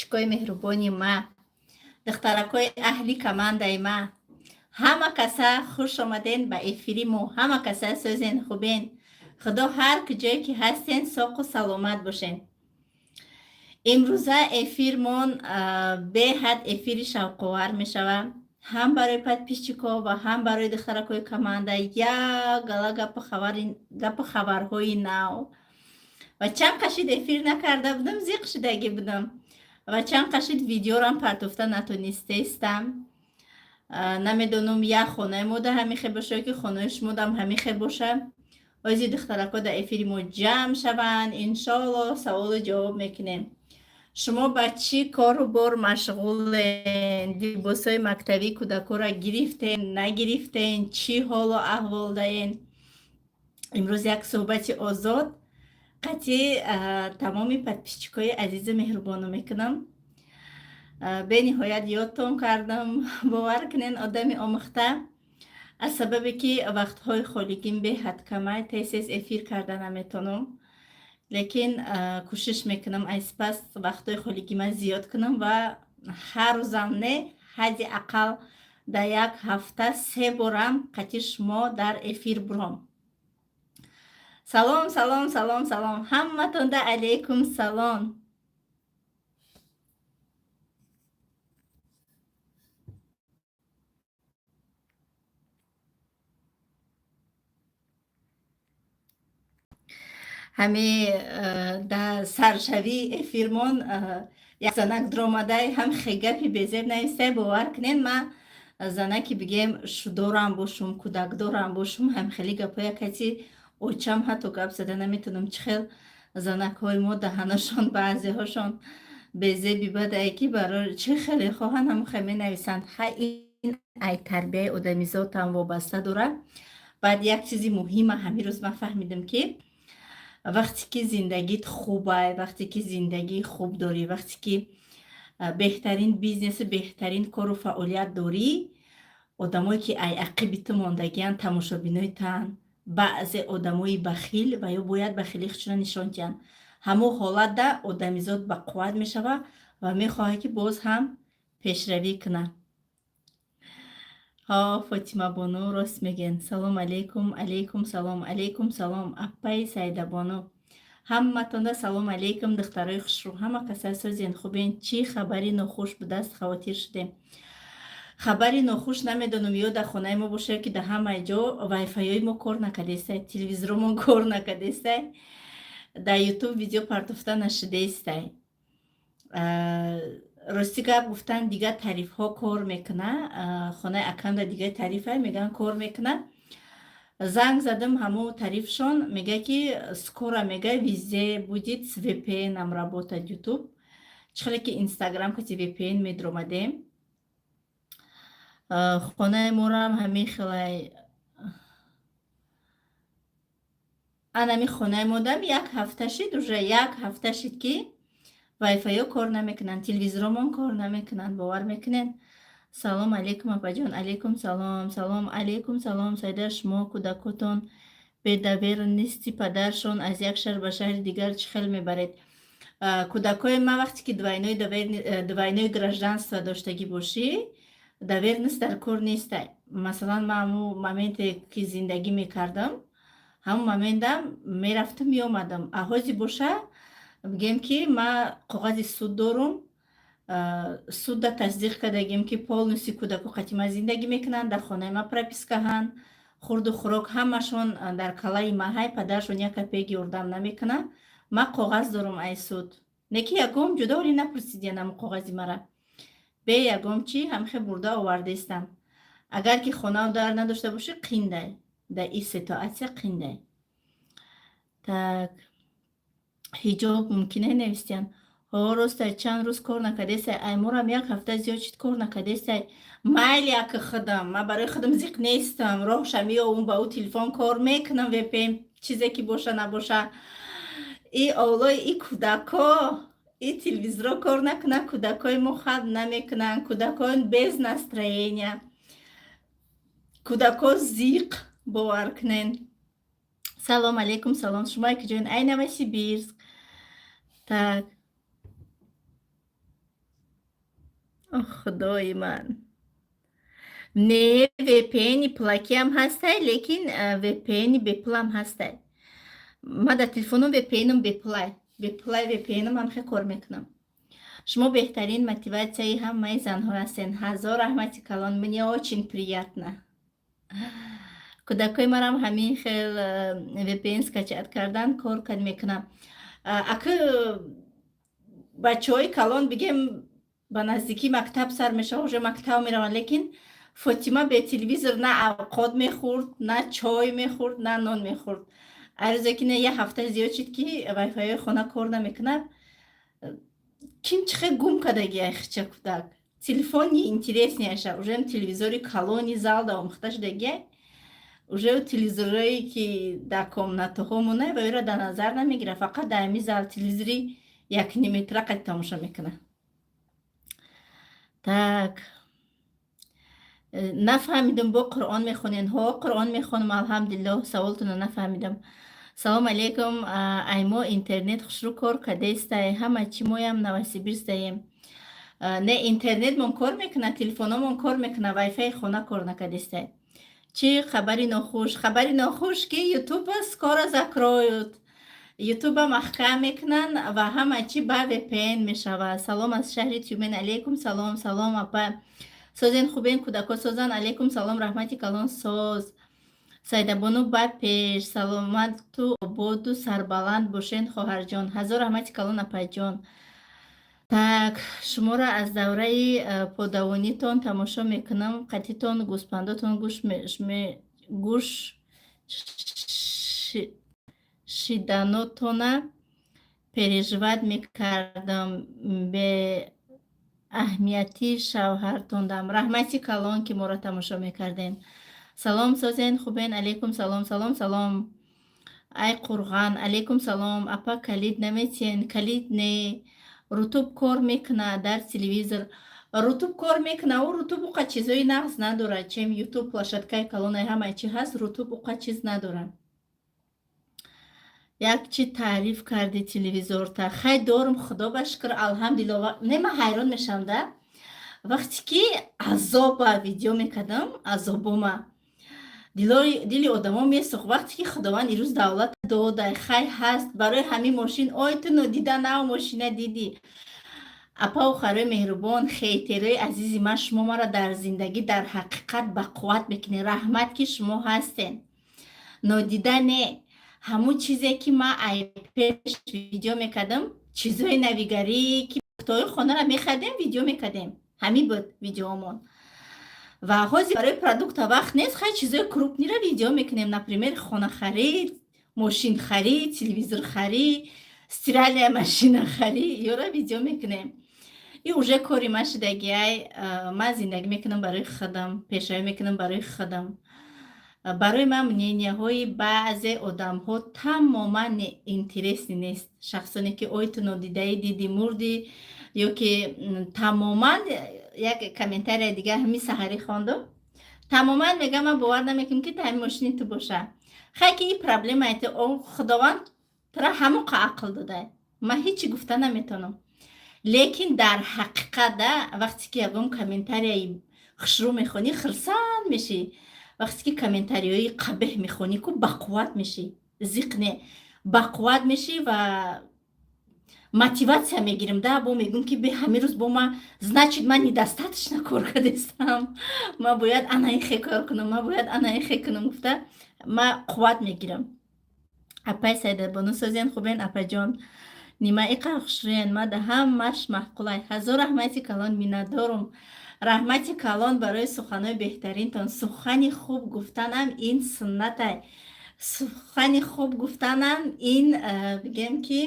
подписчикои меҳрубони ма, духтаракои аҳли командаи ма, ҳама каса хуш омаден ба эфири мо. Ҳама каса сӯзен хубен. Худо ҳар куҷое ки ҳастен соқу саломат бошен. имрӯза эфирмон беҳад эфири шавқовар мешавад. ҳам барои подписчикҳо ва ҳам барои духтаракои команда як гала гапу хабарҳои нав. Ва чанд қашид эфир накарда будам, зиқ шудагӣ будам. Ва чанд қашид видеорам партофта натонистаистам. намедонам як хонаи мода ҳамихе боша ки хонаи шумодам ҳамихе боша. ози духтарако дар эфири мо ҷамъ шаванд. иншоалло саволу ҷавоб мекунем. шумо ба чӣ кору бор машғулен? либосҳои мактабӣ кӯдакҳоро гирифтен, нагирифтен? чӣ ҳолу аҳвол даен? имрӯз як суҳбати озод қатъи тамоми подписчикои азизу меҳрубоно мекунам. бениҳоят ёдтон кардам. бовар кунен одами омӯхта аз сабабе ки вақтҳои холигим беҳад камай, тез эфир карда наметонам. лекин кӯшиш мекунам аз пас вақтҳои холигима зиёд кунам ва ҳар рӯзам не ҳадди ақал дар як ҳафта 3 борам қатъи шумо дар эфир бурам. салом салом салом салом ҳаматонда алейкум салом. ҳами дар саршавии эфирмон як занак дуромадай ҳам хегапи безеб навистай. бовар кунен ман занаки бигем шудорам бошум, кӯдакдорам бошум, ҳамхели гапоя кати очам ҳатто гап зада наметонам. чӣ хел занакҳои мо даҳанашон баъзеҳошон безеби бадае ки барои чӣ хеле хоҳан ҳамухе менависанд. ин ай тарбияи одамизодам вобаста дорад. баъд як чизи муҳима ҳамирӯз ман фаҳмидам ки вақте ки зиндагит хубай, вақте ки зиндагии хуб дорӣ, вақте ки беҳтарин бизнесу беҳтарин кору фаъолият дорӣ, одамое ки ай ақиби ту мондагиянд, тамошобинои тан, баъзе одамои бахил ва ё бояд бахилиашона нишон диҳанд. ҳамон ҳолатда одамизод ба қувват мешавад ва мехоҳад ки боз ҳам пешравӣ кунад. фотима бону рост мегӯян. салом алейкум. алейкум салом. алейкум салом. аппаи саидабону ҳаматонда салом алейкум. духтарои хушрӯ, ҳама каса сӯзен хубен? чӣ хабари нохуш будааст? хавотир шудем. хабари нохуш намедонам ё дар хонаи мо боша ки дар ҳамаи ҷо вайфайои мо кор накардеистай, телевизоромон кор накардеистай, дар ютуб видео партофта нашудаистай. рости гап гуфтан дигар тарифҳо кор мекуна. хонаи акамда дигар тарифа мегӯян кор мекуна. занг задам ҳамон тарифшон, мега ки скоро мега везде будет с VPN-ам работать YouTube. чихеле ки Instagram кати VPN медромадем. хонаи морам ҳамин хелай анами хонаи модам як ҳафта шид, уже як ҳафта шид ки вайфайо кор намекунанд, телевизоромон кор намекунанд. бовар мекунед? салом алейкум апаҷон. алейкум салом. салом алейкум салом. сайда шумо кӯдакотон бедавернисти падаршон аз як шаҳр ба шаҳри дигар чӣ хел мебаред? кӯдакои ман вақте ки двойное гражданство доштагӣ бошӣ, доверенность дар кор нестай. масалан ман ҳамун моменте ки зиндагӣ мекардам, ҳамун моментам мерафтам меомадам. аҳози боша бигем ки ман коғази суд дорум, судда тасдиқ кардагим ки полностью кӯдако қатъи ман зиндагӣ мекунанд, дар хонаи ман пропискаҳанд, хурду хӯрок ҳамашон дар калаи маҳай, падаршон як копейки ёрдам намекунанд. ман коғаз дорум ай суд. не ки ягом ҷудо оли напурсидиянд ҳамун коғази мара. бе ягом чӣ ҳамихе бурда овардаистам. агар ки хона дар надошта бошӣ қиндай, дар ин ситуатсия қиндай. так ҳиҷоб мумкина навистиян. ростай чанд рӯз кор накардестай? ай морам як ҳафта зиёд шид кор накардестай. майли ака худам, ман барои худам зиқ нестам. роҳша меовум ба ӯ телефон кор мекунам, VPN чизе ки боша набоша. и олои и кӯдако и телевизоро кор накунад, кӯдакои мо хаб намекунанд, кӯдакон без настроения, кӯдако зиқ. бовар кунен. салом алейкум салом. шумо ки ҷоин? ай Новосибирск. так ҳиҷоб мумкина навистиян. ростай чанд рӯз кор накардестай? ай морам як ҳафта зиёд шид кор накардестай. майли ака худам, ман барои худам зиқ нестам. роҳша меовум ба ӯ телефон кор мекунам, VPN чизе ки боша набоша. и олои и кӯдако и телевизоро кор накунад, кӯдакон без настроения, кӯдако зиқ. бовар кунен. салом алейкум салом. шумо ки ҷоин? ай Новосибирск. так خدای من. نه VPN پلاکی هم هسته لیکن VPN بپل هم هسته. ما در تلفنم VPNم بپلای VPNم هم خیلی کار میکنم. شما بهترین мотивациyaи ҳамаи занҳо ҳастен. ҳазор раҳмати калон. Мне очень приятно. кӯдакои марам ҳамин хел VPN скачат кардан кор кад мекунам. ака бачаҳои калон бигем ба наздикии мактаб сар мешава, уже мактаб мераванд, лекин Фотима бе телевизор на авқот мехӯрд, на чой мехӯрд, на нон мехӯрд. арзе ки не як ҳафта зиёд шид ки вайфайои хона кор намекунад. Ким чихе гум кадаги айхча кудак. Телефони интереснеша. Уже телевизори калони залда омхта шудаги. Уже телевизори ки да комнатаҳо мунай ва ира да назар намегира. Фақат да ами зал телевизори 1.5 метра қад тамоша мекуна. Так. нафаҳмидам бо Қуръон мехонен. ҳо Қуръон мехонам алҳамдулиллоҳ. саволтуна нафаҳмидам. салом алейкум. аймо интернет хушрӯ кор кадестай. ҳама чӣ моям Новосибирсдаем. не интернетмон кор мекуна, телефономон кор мекуна, вайфай хона кор накадестай. чӣ хабари нохуш? Хабари нохуш ки ютуба скоро закроют. ютуба маҳкам мекунан ва ҳама чӣ ба VPN мешавад. салом аз шаҳри Тюмен. алейкум салом. салом апа. созен хубен кӯдако созан. алейкум салом. раҳмати калон соз. сайдабону ба пеш. саломату ободу сарбаланд бошен хоҳарҷон. ҳазор раҳмати калон апаҷон. так шуморо аз давраи подавонитон тамошо мекунам. қатитон гӯспандотон гӯш шиданотона переживат мекардам. бе аҳамияти шавҳартондам. раҳмати калон ки моро тамошо мекарден. салом созен хубен. алейкум салом. салом салом. ай қурған. алейкум салом. апа калид наметиен? калид не. рутуб кор мекуна дар телевизор. рутуб кор мекуна. у рутуб уқа чизои нағз надорад. чем ютуб плашаткаи калонаи ҳамаи чӣ ҳаст. рутуб уқа чиз надорад. як чӣ таъриф карди телевизорта. хай дорум худо ба шукр алҳамдулиллоҳ. не ман ҳайрон мешавам да вақте ки азоба видео мекардам. азобома дили одамо месӯх. вақте ки худованд ирӯз давлат дода хай ҳаст барои ҳамин мошин. ой ту нодида нав мошина дидӣ. апау харои меҳрубон, хейтерои азизи ман, шумо маро дар зиндагӣ дар ҳақиқат ба қувват мекунед. раҳмат ки шумо ҳастен. нодида не. ҳамун чизе ки ман айпеш видео мекардам, чизои навигарӣ ки птои хонара мехардем видео мекардем. ҳамин буд видеомон. ва ҳозир барои продукта вақт нест. хай чизои крупнира видео мекунем. например хона харид, мошин харид, телевизор харид, стиральная машина харид. ёра видео мекунем. ин уже кори ман шудаги. ай ман зиндагӣ мекунам барои худам. пешравӣ мекунам барои худам. барои ман мненияҳои баъзе одамҳо тамоман интересни нест. шахсоне ки ой ту нодидаӣ диди мурдӣ ё ки тамоман як комментария дига ҳамин саҳарӣ хондум. тамоман мегам ман бовар намекунам ки ҳамин мошини ту боша. хай ки ин проблемаи ту худованд тура ҳамоқа ақл дода. ман ҳичи гуфта наметонам. лекин дар ҳақиқат да вақте ки ягон комментарияи хушрӯ мехонӣ хурсанд мешӣ. вақте ки комментариҳои қабеҳ мехонӣ ку бақувват мешӣ. зиқ не. бақувват мешӣ ва мотивация мегирем да. бо мегӯм ки бе ҳамин рӯз бо ман значит ман недостаточно кор кардестам. ман бояд анаин хе кор кунам. ман бояд анаин хе кунам гуфта ман қувват мегирам. апай сайдабону созен хубен апаҷон. нима иқа хушрӯен. ман да ҳамаш маҳқулай. ҳазор раҳмати калон миннатдорум. раҳмати калон барои суханои беҳтаринтон. сухани хуб гуфтанам ин суннатай. сухани хуб гуфтанам ин бигем ки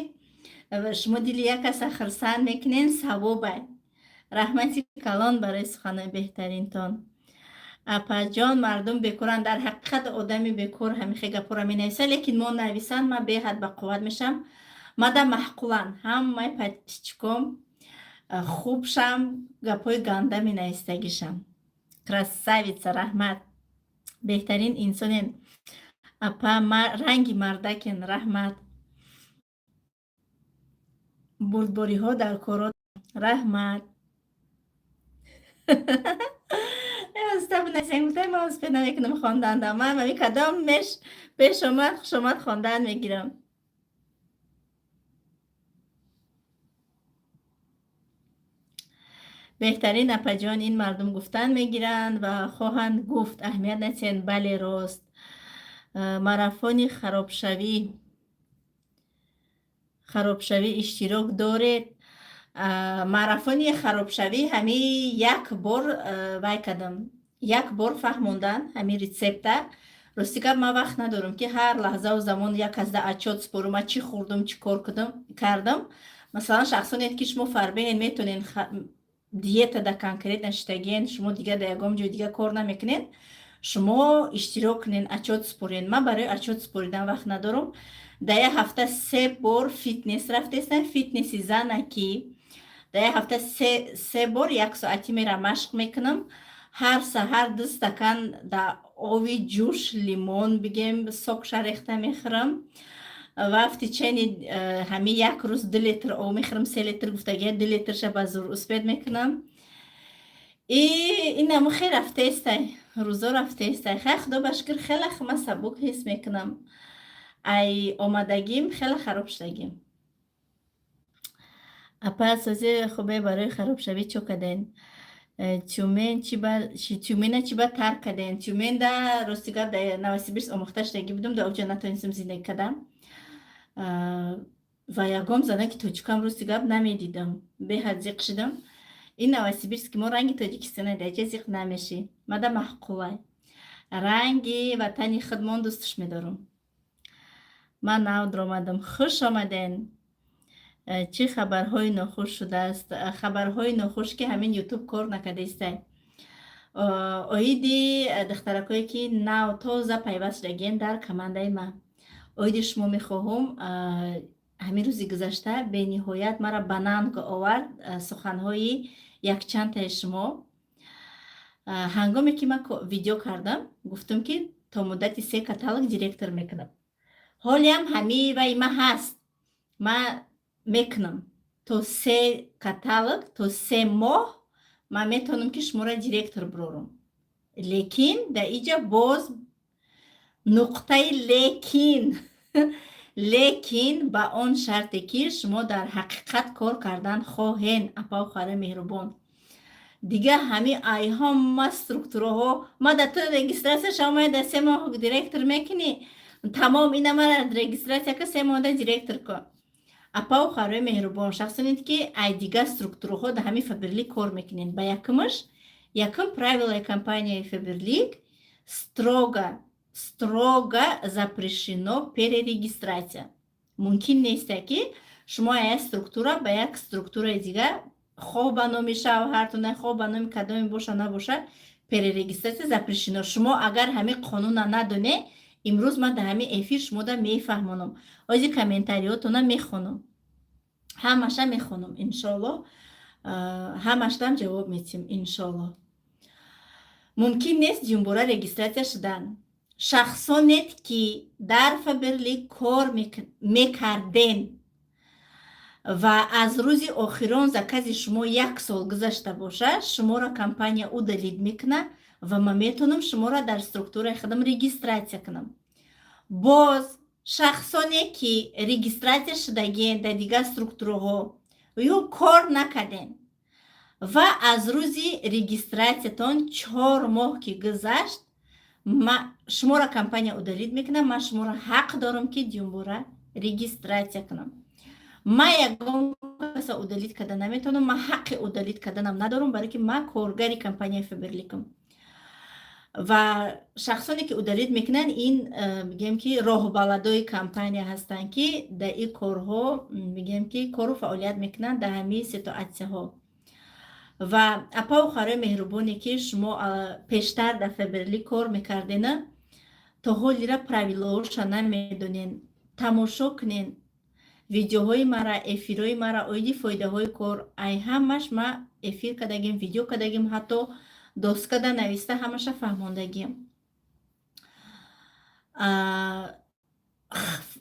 шумо дили як каса хурсанд мекунен савобай. раҳмати калон барои суханои беҳтаринтон. апаҷон мардум бекоранд. дар ҳақиқат одами бекор ҳамихе гапора менависа. лекин мо нависанд ман беҳад ба қувват мешам. мада маҳқулан. ҳамаи подписчиком хубшам гапои ганда менавистагишам. красавица. раҳмат. беҳтарин инсонен. апа ранги мардакен. раҳмат. бурдбориҳо дар корот. раҳмат. استاب نسیم ما از پیدا میکنم خواندن دارم من می کدام مش پیش اومد خوش اومد خواندن میگیرم. بهترین اپجان این مردم گفتن میگیرند و خواهند گفت اهمیت نتین. بله راست. مارافونی خرابشوی اشتراک دارید. مارافونی خرابشوی همی یک بار وای کدم یک بار فهموندن همی ریسپت. راستی که ما وقت ندارم که هر لحظه و زمان یک از ده اچات سپورم چی خوردم چی کار کردم. مثلا شخصانیت که شما فربین میتونین دیت دا کنکریت نشتگین شما دیگه دا یکم جو دیگه کار نمیکنین شما اشتراک کنین اچات سپورین. من برای اچات سپوریدن وقت ندارم. در یه هفته 3 بار فیتنس رفتستم. فیتنسی زنکی در یه هفته 3 بار 1 ساعتی میره مشق میکنم. هر سحر 2 استکان در آبی جوش لیمون بگیم سوکش ریخته میخورم و وقتی چنین همی 1 روز 2 لیتر آب میخورم. 3 لیتر گفتگی 2 لیتر شب از اسپید میکنم. این همه خیلی رفته استی روزا رفته استی خیلی خدا بشکر خیلی من سبک حس میکنم. ای آمدگیم خیلی خراب شدگیم. اپا سازی خوبه برای خراب شوی چو کدین چومین چی با ترک کدین چومین دا رستگار دا نواسی بیرس امختش دگی بودم دا اوجا نتونستم زندگی کدم و یکم زنه که توچکم رستگار نمیدیدم به حد زیق شدم. این نواسی بیرس که ما رنگی تاجیکستانه دا چه زیق نمیشی ما دا محقوله رنگی وطنی خودمان دوستش میدارم. من ناو درآمدم. خوش آمدین. چه خبرهای ناخوش شده است؟ خبرهای ناخوش که همین یوتیوب کار نکرده است. اویدی دخترکایی که ناو تازه پیوست شدگین در کمانده ما. اویدی شما میخواهم همین روزی گذشته به نهایت مرا بنان که آورد سخنهای یک چند تا شما. هنگامی که من ویدیو کردم گفتم که تا مدت 3 کاتالوگ دیرکتور میکنم. حالی هم همی وی ما هست ما میکنم تو 3 کاتالوگ تو 3 ماه ما میتونم که شما را دیرکتور برورم. لیکن در اینجا باز نقطه لیکن با آن شرطی که شما در حقیقت کار کردن خواهین. اپا و خواهر مهربان دیگه همین ایها ما استرکتورها ما در تو رگیستراسیون شما در 3 ماه دیرکتور میکنی تمام اینا ما رگیستراسیون که 3 ماه دیرکتور کن. اپا و خواهر مهربان شخصانید که ای دیگه استرکتورها در همین فبرلیک کار میکنین. با یکم правила компании Faberlic строго запрещено перерегистрация. ممکن نیست که شما یک استرکتورا با یک استرکتور دیگه خواه به نامی شوهرتون خواه به نامی کدامی باشه نباشه перерегистрация запрещено. شما اگر همین قانون ندونه امروز من در همین افیر شما در میفهمونم. آجی کامنتاریاتون میخونم همش میخونم انشالله همش هم جواب میتیم انشالله. ممکن نیست جنبوره رگیستراسیون شدن. شخصانیت که در فبرلیک کار میکردن و از روز آخران زکاز شما 1 سال گذشته باشه شما را کمپانی او دلید میکنه و من میتونم شما را در استرکتور خودم رگیستراسیون کنم. باز شخصانی که رگیستراسیون شدگین در دیگه استرکتورها یا کار نکردن و از روزی رگیستراسیتون 4 ماه که گذشت شما را کمپانی او دلید میکنم. من شما را حق دارم که جنبوره رگیستراسیون کنم. ما یکم کسا او دلید کردن نمیتونم. من حق او دلید کردنم ندارم برای که من کارگری کمپانی فبرلیکم و شخصانی که او دلید میکنن این میگم که راه بلدای کمپانی هستن که در این کارها میگم که کارو فعالیت میکنن در همین سیتواسیون ها. و اپا و خواهر مهربانی که شما پیشتر در فبرلیک کار میکردین تا حالی را правилаش نمیدونین تماشا کنین ویدیوهای مرا افیرهای مرا اویدی فایده های کار ای همش ما افیر کدگیم ویدیو کدگیم حتی دوست کده نویسته همش فهماندگیم.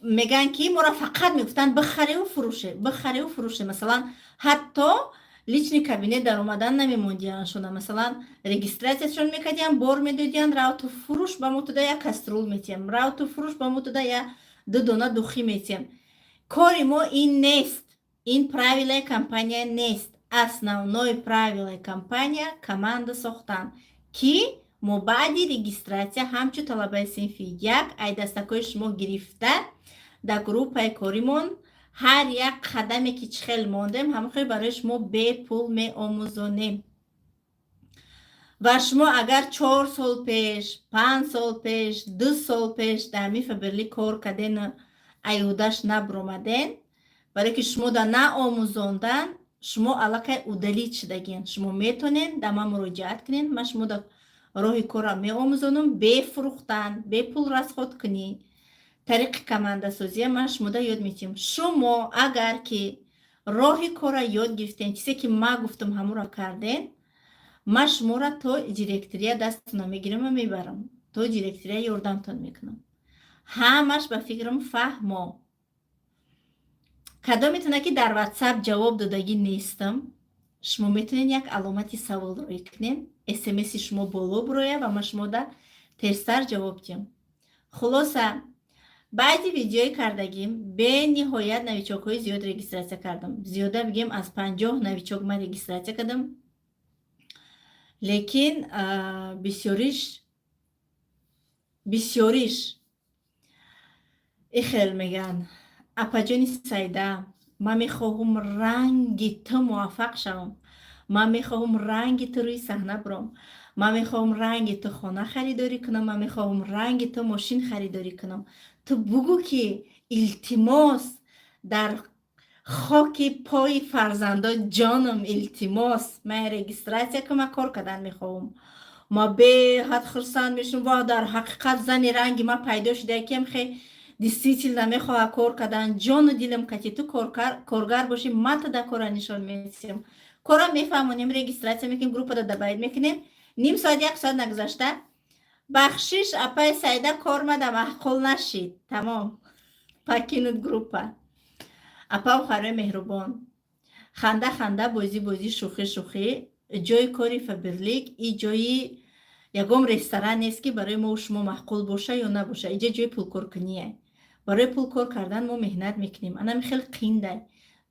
میگن که ما را فقط میگفتن بخری و فروشه مثلا حتی личный кабинет дар омадан намемондиян шуна. Масалан, регистрацияшон мекардиян, бор медодиян, равту фурӯш ба мо туда як каструл метием, равту фурӯш ба мо туда як 2 дона духӣ метием. Кори мо ин нест. Ин правилаи компания нест. Основное правило компания команда сохтан ки мо баъди регистратсия ҳамчун талабаи синфи 1 ай дастакҳои шумо гирифта дар группаи коримон ҳар як қадаме ки чӣ хел мондем ҳамахел барои шумо бепул меомӯзонем. Ва шумо агар 4 сол пеш, 5 сол пеш, 2 сол пеш дар ҳамин Фаберли кор кардену айҳудаш набромаден, барое ки шумо да наомӯзондан, шумо аллакай удалит шудагин. Шумо метонен да ман муроҷиат кунен, ман шумо да роҳи корра меомӯзонам, бефурӯхтан, бепул расход кунӣ. тариқи командасозия ман шумода ёд метиҳам. Шумо агар ки роҳи корра ёд гирифтен, чизе ки ман гуфтам ҳамура карден, ман шуморо то директория дастона мегирам ва мебарам, то директория ёрдамтон мекунам. ҳамаш ба фикрам фаҳмо. кадом метавонад ки дар WhatsApp ҷавоб додагӣ нестам, шумо метавонед як аломати савол рӯй кунед, SMS-и шумо боло бирояд ва ман шумода тезтар ҷавоб диҳам. хулоса баъди видеои кардагим бениҳоят навичокҳои зиёд регистратсия кардам. зиёда бигем аз 50 навичок ман регистратсия кардам, лекин бисёриш ихел меган апаҷони сайда, ман мехоҳам ранги ту муваффақ шавам, ман мехоҳам ранги ту рӯи саҳна биром, ман мехоҳам ранги ту хона харидорӣ кунам, ман мехоҳам ранги ту мошин харидорӣ кунам. ту бугу ки илтимос дар хоки пои фарзандо ҷонам илтимос, ман регистратсия ки ман кор кардан мехоҳам. ма беҳад хурсанд мешавам, ва дар ҳақиқат зани ранги ман пайдо шуда кем хе действительно мехоҳа кор кардан, ҷону дилам кати ту коргар бошӣ, ман туда кора нишон месиям, кора мефаҳмонем, регистратсия мекунем, группада дабайд мекунем, ним соат 1 соат нагузашта бахшиш апай сайда кормада маҳқул нашид, тамом, пакинуд группа. апа охарои меҳрубон, ханда ханда, бозӣ бозӣ, шӯхӣ шӯхӣ, ҷои кори Фаберлик и ҷои ягон ресторан нест ки барои мо шумо маҳқул боша ё набоша. иҷа ҷои пулкоркуние. барои пулкор кардан мо меҳнат мекунем. анами хел қиндай.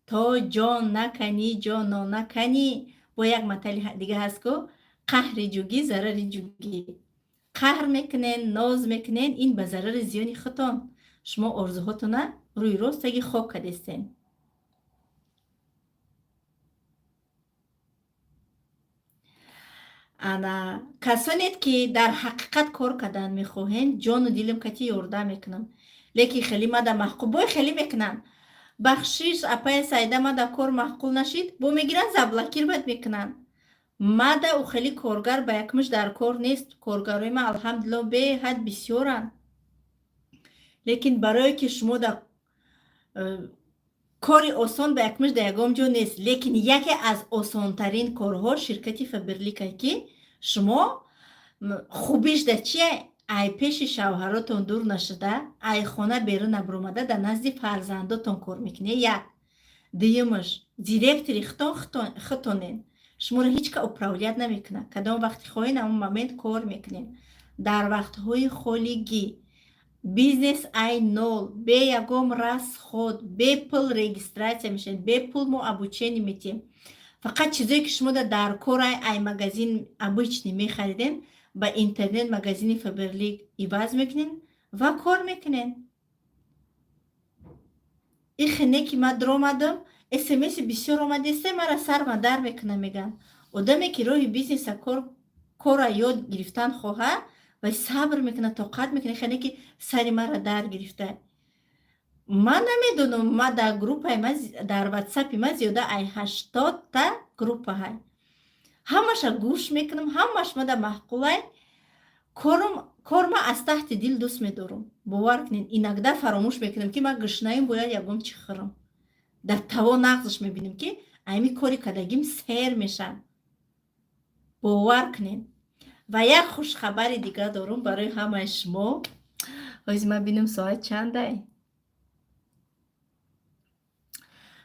то ҷон накани, ҷоно накани. бо як матали дига ҳаст ку қаҳри ҷугӣ зарари ҷугӣ. қаҳр мекунен, ноз мекунен, ин ба зарари зиёни худтон. шумо орзуҳотона рӯи ростаги хоб кардестен. ана касонет ки дар ҳақиқат кор кардан мехоҳен, ҷону дилам кати ёрда мекунам, лекин хеле мада маҳқул бой хеле мекунан. бахшиш апай сайда мада кор маҳқул нашид, бо мегиран заблокир бад мекунан. мада у хеле коргар ба якмуш дар кор нест. коргарои ман алҳамдулилло беҳад бисёранд. лекин барое ки шумо да кори осон ба якмуш да ягон ҷо нест, лекин яке аз осонтарин корҳо ширкати Фаберлика ки шумо хубиш да чие? ай пеши шавҳаротон дур нашуда, ай хона берун набромада да назди фарзандотон кор мекунед. як дуюмаш директори хутонен, шуморо ҳеч ка управлят намекунад. кадом вақти хоҳед ҳамон момент кор мекунед. дар вақтҳои холигӣ бизнес ай нол, бе ягон расход, бепул регистратсия мешавед, бепул мо обучение метиҳем. фақат чизое ки шумо дар кораи ай магазин обычный мехариден, ба интернет магазини Фаберлик иваз мекунен ва кор мекунен. ихне ки ман дромадам, SMS-и бисёр омадеста, мара сарма дар мекунам, меган одаме ки роҳи бизнеса кора ёд гирифтан хоҳад ва сабр мекунад, тоқат мекунад, хеле ки сари мара дар гирифта. ман намедонам, ман дар группаи ман дар WhatsApp-и ман зиёда ай 80 та группа ҳай. ҳамаша гӯш мекунам, ҳамаш мада маҳқулай. кор ман аз таҳти дил дӯст медорам. бовар кунед, инагда фаромӯш мекунам ки ман гушнаим, бояд ягон чӣ хӯрам. дар тавон нағзаш мебинем ки айми кори кардагим сер мешам. бовар кунед. ва як хушхабари дига дорам барои ҳамаи шумо. ҳозир ман бинам соат чандай.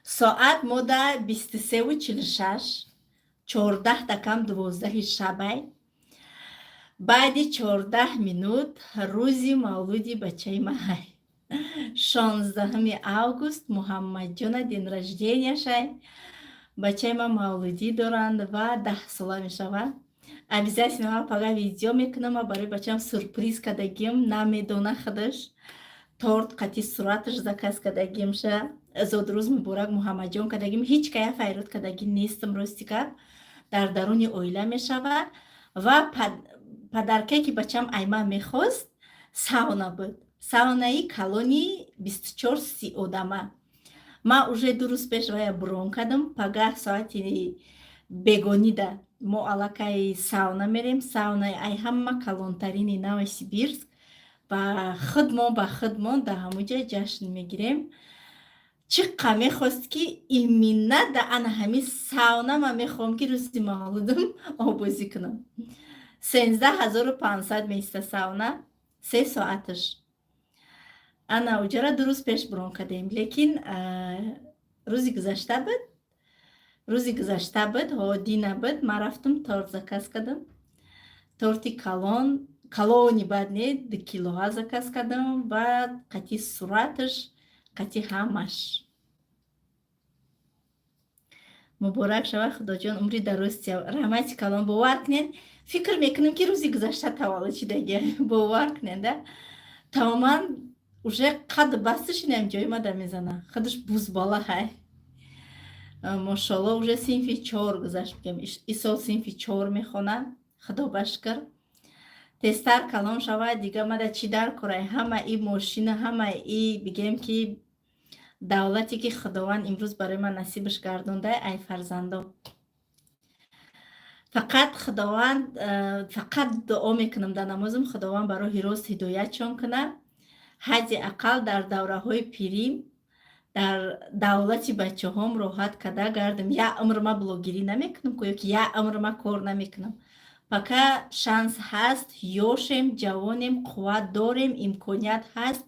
ساعت ما در 23:46 14 دکم 12 شبه بعد 14 минут روزی مولودی بچه مای 16 август муҳаммаҷона динражденияшай бачаи ма мавлудӣ доранд ва 10 сола мешавад. Обязательно ма пага видео мекунам, барои бачаам сюрприз кардагим, намедона худаш торт қати сураташ заказ кардагимша зодрӯз муборак муҳаммаҷон кардагим. ҳеҷ кая файрод кардагӣ нестам рости кар дар даруни оила мешавад ва падаркае ки бачаам айма мехост сауна буд. Саунаи калони 24 одама. Ма уже 2 рӯз пеш вая брон кардам, пагah соати бегонида мо аллакай сауна мерем. Саунаи ай ҳама калонтарини нави Сибирск ба худмон да ҳамуҷа ҷашн мегирем. Чӣ қа мехост ки имина да ана ҳами сауна ма мехоҳам ки рӯзи мавлудам овозӣ кунам. 16500 меиста сауна 3 соаташ. ана уҷара 2 рӯз пеш брон кардем, лекин рӯзи гузашта буд ҳодӣ набуд. Ман рафтам торт заказ кардам. Торти калони баъд не 2 килоа заказ кардам ва қати сураташ қати ҳамаш. муборак шава худоҷон умри дароз рамати калон. бовар кунед, фикр мекунам ки рӯзи гузашта таваллуд шидагия. бовар кунеда тамоман уже қад баста шинам ҷои ма да мезана. худаш бузбала ҳай. Мошалло уже синфи 4 гузашт бигем. Исол синфи 4 мехонад. худо башкар. Тестар калон шавад дига мада чӣ дар курай. ҳама и мошина, ҳама и бигем ки давлате ки худованд имрӯз барои ман насибаш гардонда. ай фарзандо, фақат дуо мекунам дар намозам худованд барои рост ҳидоятшон кунад. ҳадди ақал дар давраҳои пирим дар давлати бачаҳом роҳат карда гардам. як умр ма блогерӣ намекунам ё ки як умр ма кор намекунам. пока шанс ҳаст, ёшем, ҷавонем, қувват дорем, имконият ҳаст,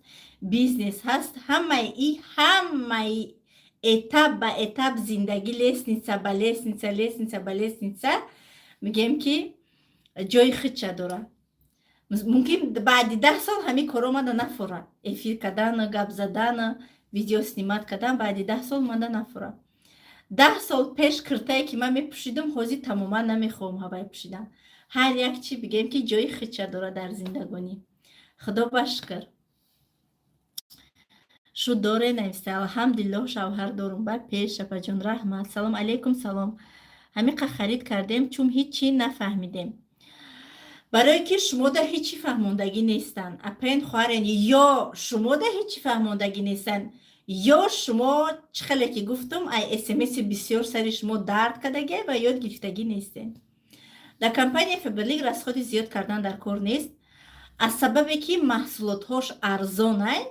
бизнес ҳаст. ҳамаи этап ба этап зиндагӣ лестница ба лестница мегем ки ҷои худша дорад. мумкин баъди 10 сол ҳамин коро мада нафурад. эфир кардан, гап задан, видео снимат кардан баъди 10 сол мада нафурад. 10 сол пеш куртае ки ман мепӯшидам ҳозир тамоман намехоҳам ҳавай пӯшидан. ҳар як чӣ бигем ки ҷои худша дорад дар зиндагонӣ. худо башкар. шу доре нависта алҳамдулиллоҳ шавҳар дорум. ба пеш апаҷон раҳмат. салом алейкум. салом. ҳамиқа харид кардем чун ҳичи нафаҳмидем. барое ки шумо да ҳичи фаҳмондагӣ нестан. апен хоҳарен ё шумо да ҳичи фаҳмондагӣ нестан ё шумо чӣ хеле ки гуфтам ай смс-и бисёр сари шумо дард кардагӣ ва ёд гирифтагӣ нестен. дар компанияи Фаберлик расходи зиёд кардан дар кор нест. аз сабабе ки маҳсулотҳош арзонай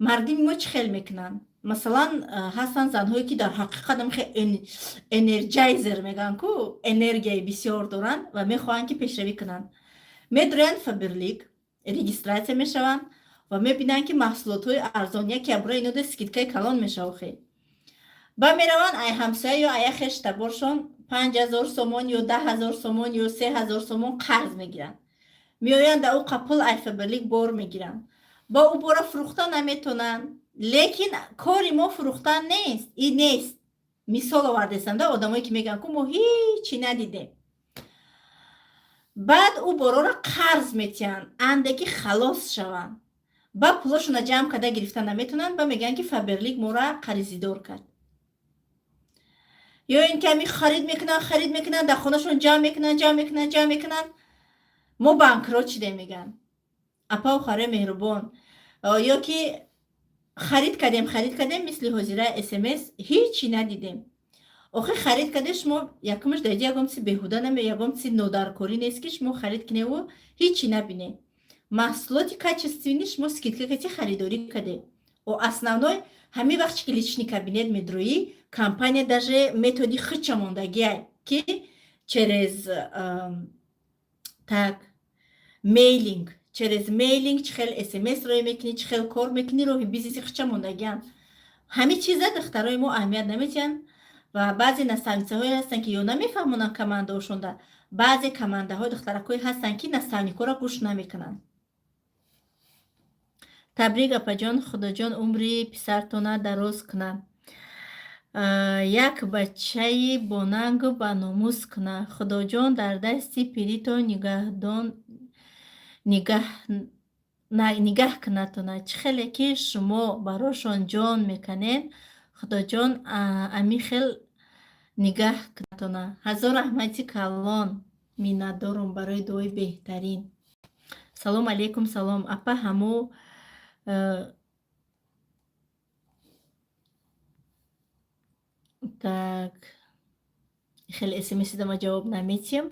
мардими мо чӣ хел мекунанд. масалан ҳастан занҳое ки дар ҳақиқат энерҷайзер мегӯянд ку энергияи бисёр доранд ва мехоҳанд ки пешравӣ кунанд. медуранд Фаберлик, регистратсия мешаванд ва мебинанд ки маҳсулотҳои арзон яке абура инода скидкаи калон мешавохе. ба мераванд ай ҳамсоя ё ая хештаборшон 5000 сомон ё 10000 сомон ё 3000 сомон қарз мегиранд. меоянд дар ӯ қапул ай Фаберлик бор мегиранд. ба ӯ бора фурӯхтан наметонанд. лекин кори мо фурӯхтан нест. ин нест. мисол овардестам да одамое ки мегӯянд ку мо ҳечи надидем. баъд ӯ бороро қарз метиҳанд андаки халос шаванд. ба пулошона ҷамъ карда гирифта наметонанд. ба мегӯянд ки Фаберлик моро қарзидор кард. ё ин ки ҳами харид мекунанд дар хонашон ҷамъ мекунанд. мо банкрот шидем мегӯянд. апа охаре меҳрубон. ё ки харид кардем мисли ҳозира смс ҳечи надидем. охир харид карда шумо якумш даиди ягон чизи беҳуда ягон чизи нодаркорӣ нест ки шумо харид киневу ҳечи набинед. маҳсулоти качествени шумо скидка кати харидорӣ кардед. основной ҳамин вақти ки лични кабинет медроӣ компания даже методи худша мондагиай ки через мейлинг чӣ хел смс роҳӣ мекунӣ, чӣ хел кор мекунӣ, роҳи бизнеси худша мондагианд. همه چیزا دخترای ما اهمیت نمیتین و بعضی نستانیسه های هستن که یا نمیفهمونن کماندهاشون ده. بعضی کمانده های دخترکوی هستن که نستانیکو را گوش نمیکنن. تبریک اپا جان، خدا جان عمری پسرتونه دراز کنه. یک بچه با ننگ و با ناموس کنه. خدا جان در دستی پیریتو نگه کنه تونه. چه خیلی که شما براشون جان میکنین، خدا جان امی خیل نگه کنه تونه. هزار رحمتی کلان مینت دارم برای دوی بهترین. سلام علیکم. سلام اپا همو так خیلی اسمسی ما جواب نمیتیم.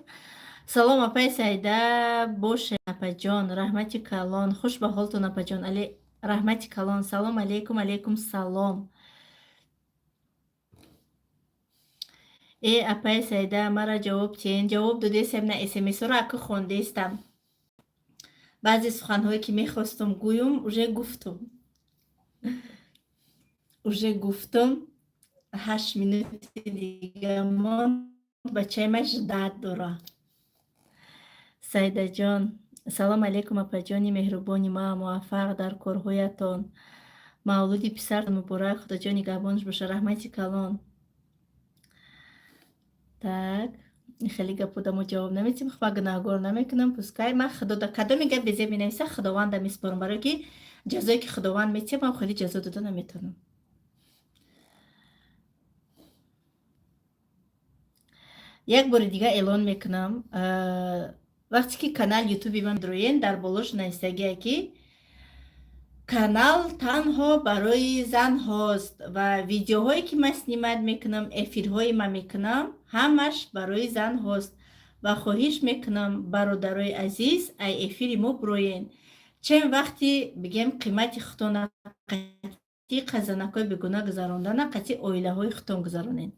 سلام اپای سایده باشه اپا جان، رحمتی کلان، خوش به حالتون اپا جان. علی رحمتی کلان. سلام علیکم. علیکم سلام. ای اپای سایده مرا جواب تین، جواب دادیستم نه اسمسی رو اکو خوندیستم. بعضی سخنهایی که میخواستم گویم اوژه گفتم 8 minut دیگه ماند بچه مش درد داره. سایده جان سلام علیکم اپا جانی مهربانی، ما موفق در کارهایتان. مولودی پسر مبارک، خدا جان نگهبانش باشه. رحمتی کلان. так خیلی گپ ما جواب نمیتیم. خب گناهگار نمیکنم پسکای من خدا دا کدو میگه بزی بنویسه خداوند میسپارم، برای که جزایی که خداوند میتیم من خیلی جزا داده نمیتونم. یک بار دیگه اعلان میکنم وقتی که کانال یوتیوبی من دروین در بالوش نویسته که کانال تنها برای زن هاست و ویدیوهایی که من سنیمت میکنم، افیرهای من میکنم همش برای زن هاست و خواهش میکنم برادرای عزیز ای افیری ما بروین. چند وقتی بگیم قیمت خطون قطعی قزنکای بگونه گذراندن قطعی اویله های خطون گذرانین.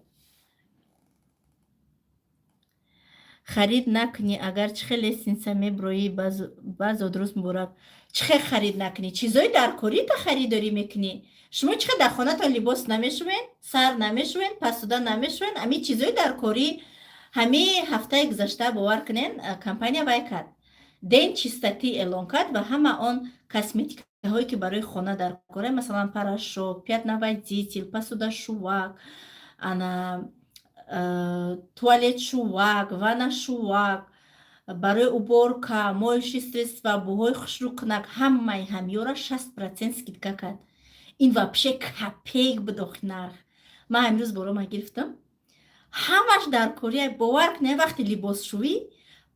خرید نکنی اگر چخیلی سینسه میبروی باز درست مبارک. چخه خرید نکنی؟ چیزای در کاری تا خریداری میکنی؟ شما چخه در خانه تا لباس نمیشوین؟ سر نمیشوین؟ پسوده نمیشوین؟ امی چیزای در کاری همی هفته گذشته باور کنین کمپانیا بای کرد دین چیستتی اعلان کرد و همه آن کسمتیک هایی که برای خانه در کاری مثلا پراشوک، پیات наводитель, پسوده شوک، انا туалет шувак, ванна шувак, барои уборка, моющие средства, бӯҳои хушрӯкунак ҳамаи ҳамёра 60% скидка кард. Ин вообще копейк будох нарх. Ман имрӯз борома гирифтам. Ҳамаш дар кори бовар кунед вақти либосшӯӣ,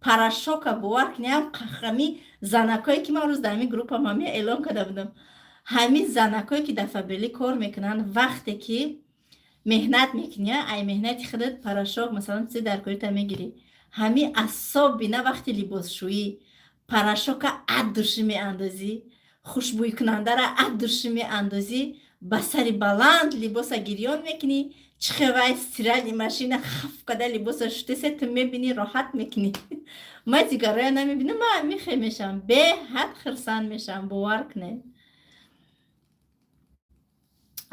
парашока бовар кунед ҳами занакое ки ман рӯз дар ҳамин группа мамия эълон карда будам. ҳамин занакое ки дар фабрили кор мекунанд вақте ки меҳнат мекунӣ ай меҳнати худат парашок масалан чизе дар корита мегирӣ ҳами асоб бина вақти либосшӯӣ парашока ад душӣ меандозӣ хушбӯйкунандара ад душӣ меандозӣ ба сари баланд либоса гирён мекунӣ чихевай стирали машина хаф када либоса шутесе ту мебинӣ роҳат мекунӣ. ман дигароя намебинам. ман михе мешавам беҳад хирсанд мешавам бовар кунед.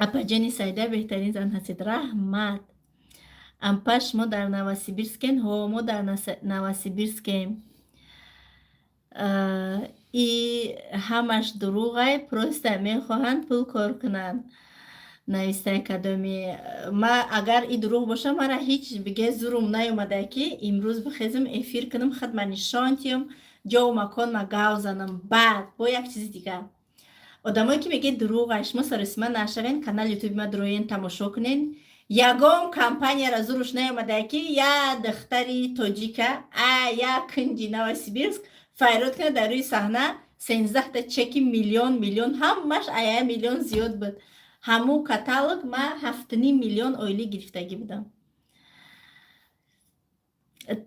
اپا جانی سایده بهترین زن هستید. رحمت امپاش ما در نواسیبیرسکین ها ما در نواسیبیرسکیم ای همش دروغه پروسته میخواهند پول کار کنند نویسته کدامی. ما اگر ای دروغ باشه مرا هیچ بگه زورم نیومده که امروز بخیزم افیر کنم خد من نشانتیم جا و مکان ما گاو زنم. بعد با یک چیز دیگه آدمایی که میگه دروغش ما سرسما نشوین کانال یوتیوب ما دروین تماشا کنین. یگام کمپانی را زورش نیومده که یا دختری تاجیکه یا کنجی نواسیبیرسک فایرات کنه در روی صحنه 13 تا چک میلیون همش آیا میلیون زیاد بود. همو کاتالوگ ما 7.5 میلیون اویلی گرفتگی بودم.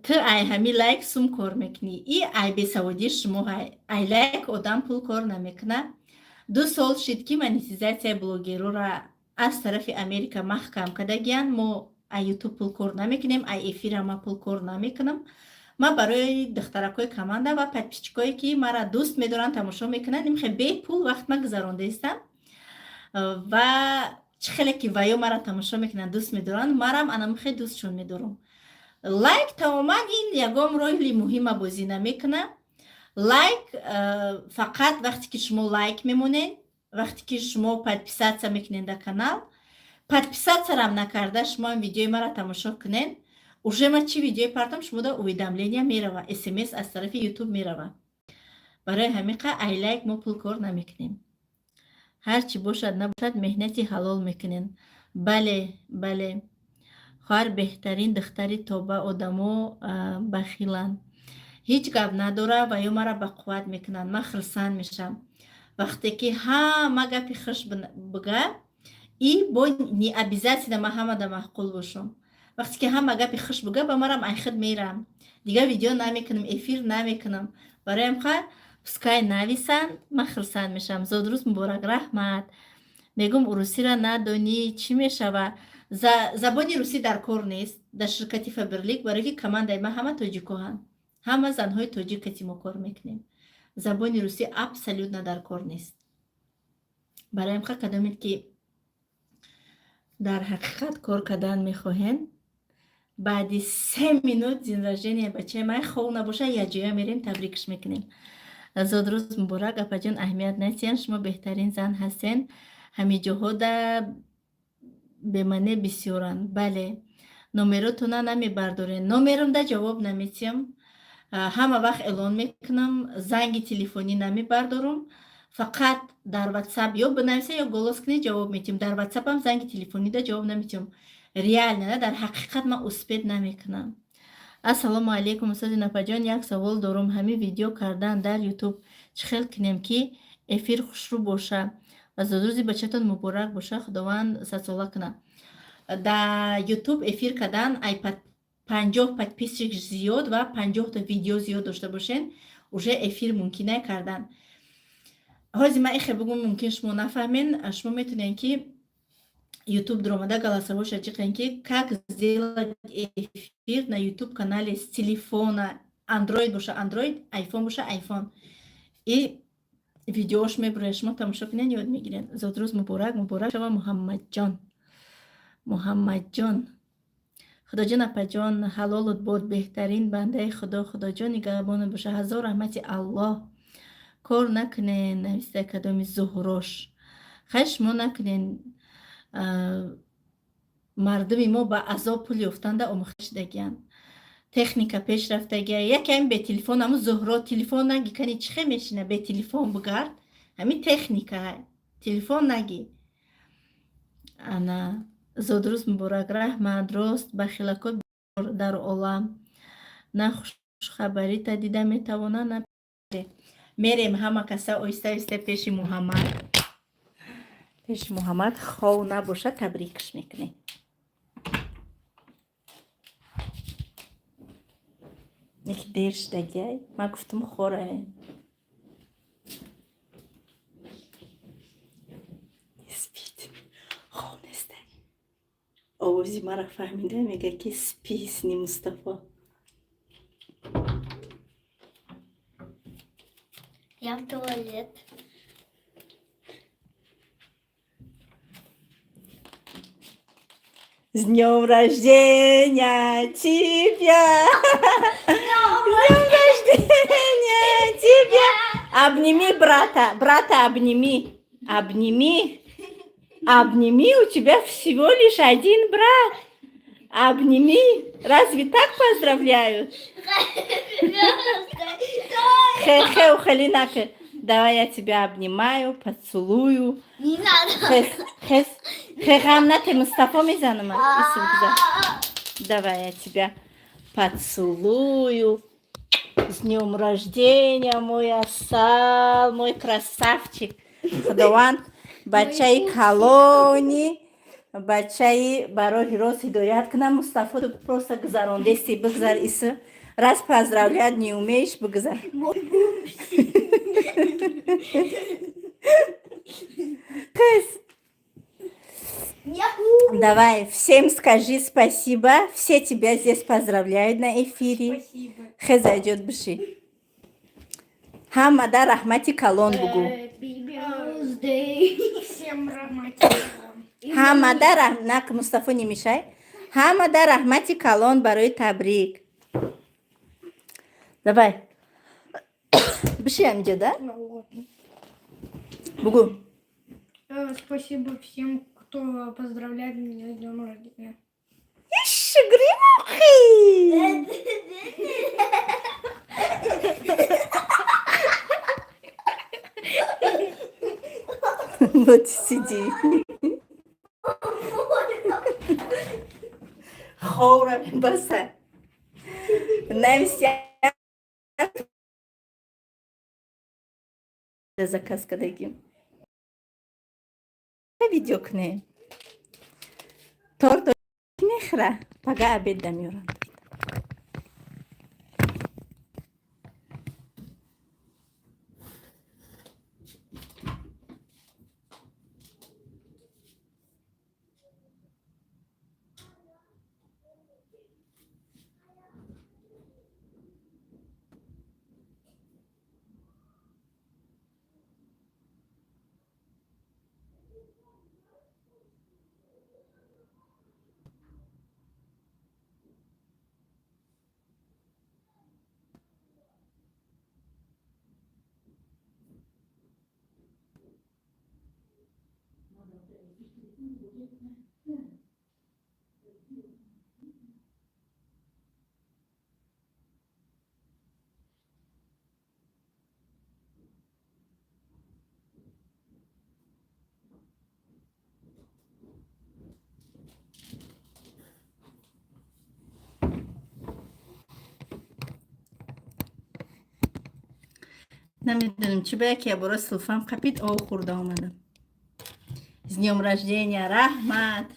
تو ای همی لایک سوم کار میکنی ای بی سوادی شما ای لایک آدم پول کار نمیکنه. 2 سال شد که монетизация блогерو را از طرف امریکا محکم کردگیان. ما ای یوتیوب پول کار نمیکنیم ای افیر ما پول کار نمیکنم. ما برای دخترکای کمانده و پدپیچکایی که مرا دوست میدارن تماشا میکنن نمیخوای به پول وقت ما گذرانده استم و чӣ хеле ки ваё маро тамошо мекунанд дӯст медоранд, марам анам хеле дӯстшон медорам. Лайк тамоман ин ягон роли муҳима бозӣ намекуна. Лайк фақат вақте ки шумо лайк мемонед, вақте ки шумо подписатсия мекунед дар канал, подписатсиярам накарда шумо ин видеои маро тамошо кунед, уже ман чӣ видеое партам шумода уведомления мерава, смс аз тарафи ютуб мерава. барои ҳамиқа ай лайк мо пул кор намекунем. ҳар чӣ бошад набошад меҳнати ҳалол мекунем. бале бале хоҳар беҳтарин духтари тоба одамо бахиланд. ҳеҷ гап надора ва ё мара ба қувват мекунанд. ман хурсанд мешам вақте ки ҳама гапи хуш бига и бо не обязательно ман ҳамада маъқул бошам. вақте ки ҳама гапи хуш бига ба марам айхид мерам, дигар видео намекунам, эфир намекунам. барои ҳамқа пускай нависанд, ман хурсанд мешам. зодрӯз муборак, раҳмат. мегум урусиро надонӣ чӣ мешава? забони русӣ дар кор нест дар ширкати Фаберлик, барои ки командаи ман ҳама тоҷикоҳанд, ҳама занҳои тоҷикати мо кор мекунем. забони русӣ абсолютно дар кор нест. барои ҳамқа кадомед ки дар ҳақиқат кор кардан мехоҳем, баъди 3 минут дин рождения бачаи ман хов набоша яҷоя мерем табрикш мекунем. зодрӯз муборак. апаҷон аҳамият натиҳанд, шумо беҳтарин зан ҳастен, ҳамиҷоҳода бемаъне бисёранд. бале номеротона намебардорен, номерамда ҷавоб наметиҳам, ҳама вақт эълон мекунам, занги телефонӣ намебардорам, фақат дар ватсап ё бинависа ё голос кунед ҷавоб метиҳам. дар ватсапам занги телефонида ҷавоб наметиҳам. реально дар ҳақиқат ман успеҳ намекунам. ассалому алайкум устози напаҷон, як савол дорам. ҳамин видео кардан дар ютуб чӣ хел кунем ки эфир хушрӯ боша ва зодрӯзи бачатон муборак боша, худованд садсола куна. дар ютуб эфир кардан 50 подписчик зиёд ва 50 та видео зиёд дошта бошен, уже эфир мумкина кардан. ҳозир ман ихе бигум, мумкин шумо нафаҳмен. шумо метонед ки ютуб дромада голосовой чиқен ки как сделать эфир на ютуб канале с телефона, андроид боша андроид, айфон боша айфон, и видеош мебуред, шумо тамошо кунед, ёд мегиред. зодрӯз муборак, муборак шава муҳаммадҷон. муҳаммадҷон, худоҷон апаҷон ҳалолут бод, беҳтарин бандаи худо, худоҷон нигаҳбонат боша, ҳазор раҳмати аллоҳ. кор накунен, нависта кадоми зуҳрош, хай шумо накунен. мардуми мо ба азоб пул ёфтанда омӯхта шудагиянд, техника пеш рафтагия. якам бе телефон, ҳамун зуҳро телефон наги кани чӣ хел мешина, бе телефон бигард, ҳамин техника, телефон наги. ана зодрӯз муборак, раҳмат. рост ба хелакот дар олам на хушхабарита дида метавона на мерем ҳама каса оҳиста оҳиста пеши муҳаммад хов набоша табрикш мекунем. یکی دیر شدگی من گفتم خوره سپید خونسته آوازی مرا فهمیده میگه که سپیسنی مصطفی. Я в туалет. С днем рождения тебя! С днем рождения тебя! Обними брата, брата обними, обними, обними, у тебя всего лишь один брат. Обними, разве так поздравляют? Хе-хе, ухалинака, давай я тебя обнимаю, поцелую. Не надо. Хе-хе, Мустафа Мизанова. Давай я тебя поцелую. С днем рождения, мой асал, мой красавчик. Худованд, бачаи колонии, бачаи барои рост ҳидоят кунам. Мустафа просто гузарондести, бигзар иса. Раз поздравлять не умеешь, бигзар. Давай, всем скажи спасибо. Все тебя здесь поздравляют на эфире. Спасибо. Хеза идет быши. Хамада рахмати калон бугу. Happy birthday. Всем романтикам. ҳамада нақ Мустафо нимишай. Ҳамада раҳмати калон барои табрик. Давай. Биши амҷо, да? Бугу. Спасибо всем, кто поздравляет меня с днем рождения. Шугрим охи. Вот сиди. Хора баса. Намся. Заказ кадагим. Видео кне. Торт нехра. Пага обед дамёрам. نمیدونم چی به که برای سلفم قپید آو خورده آمدم. з днем рождения, Рахмат.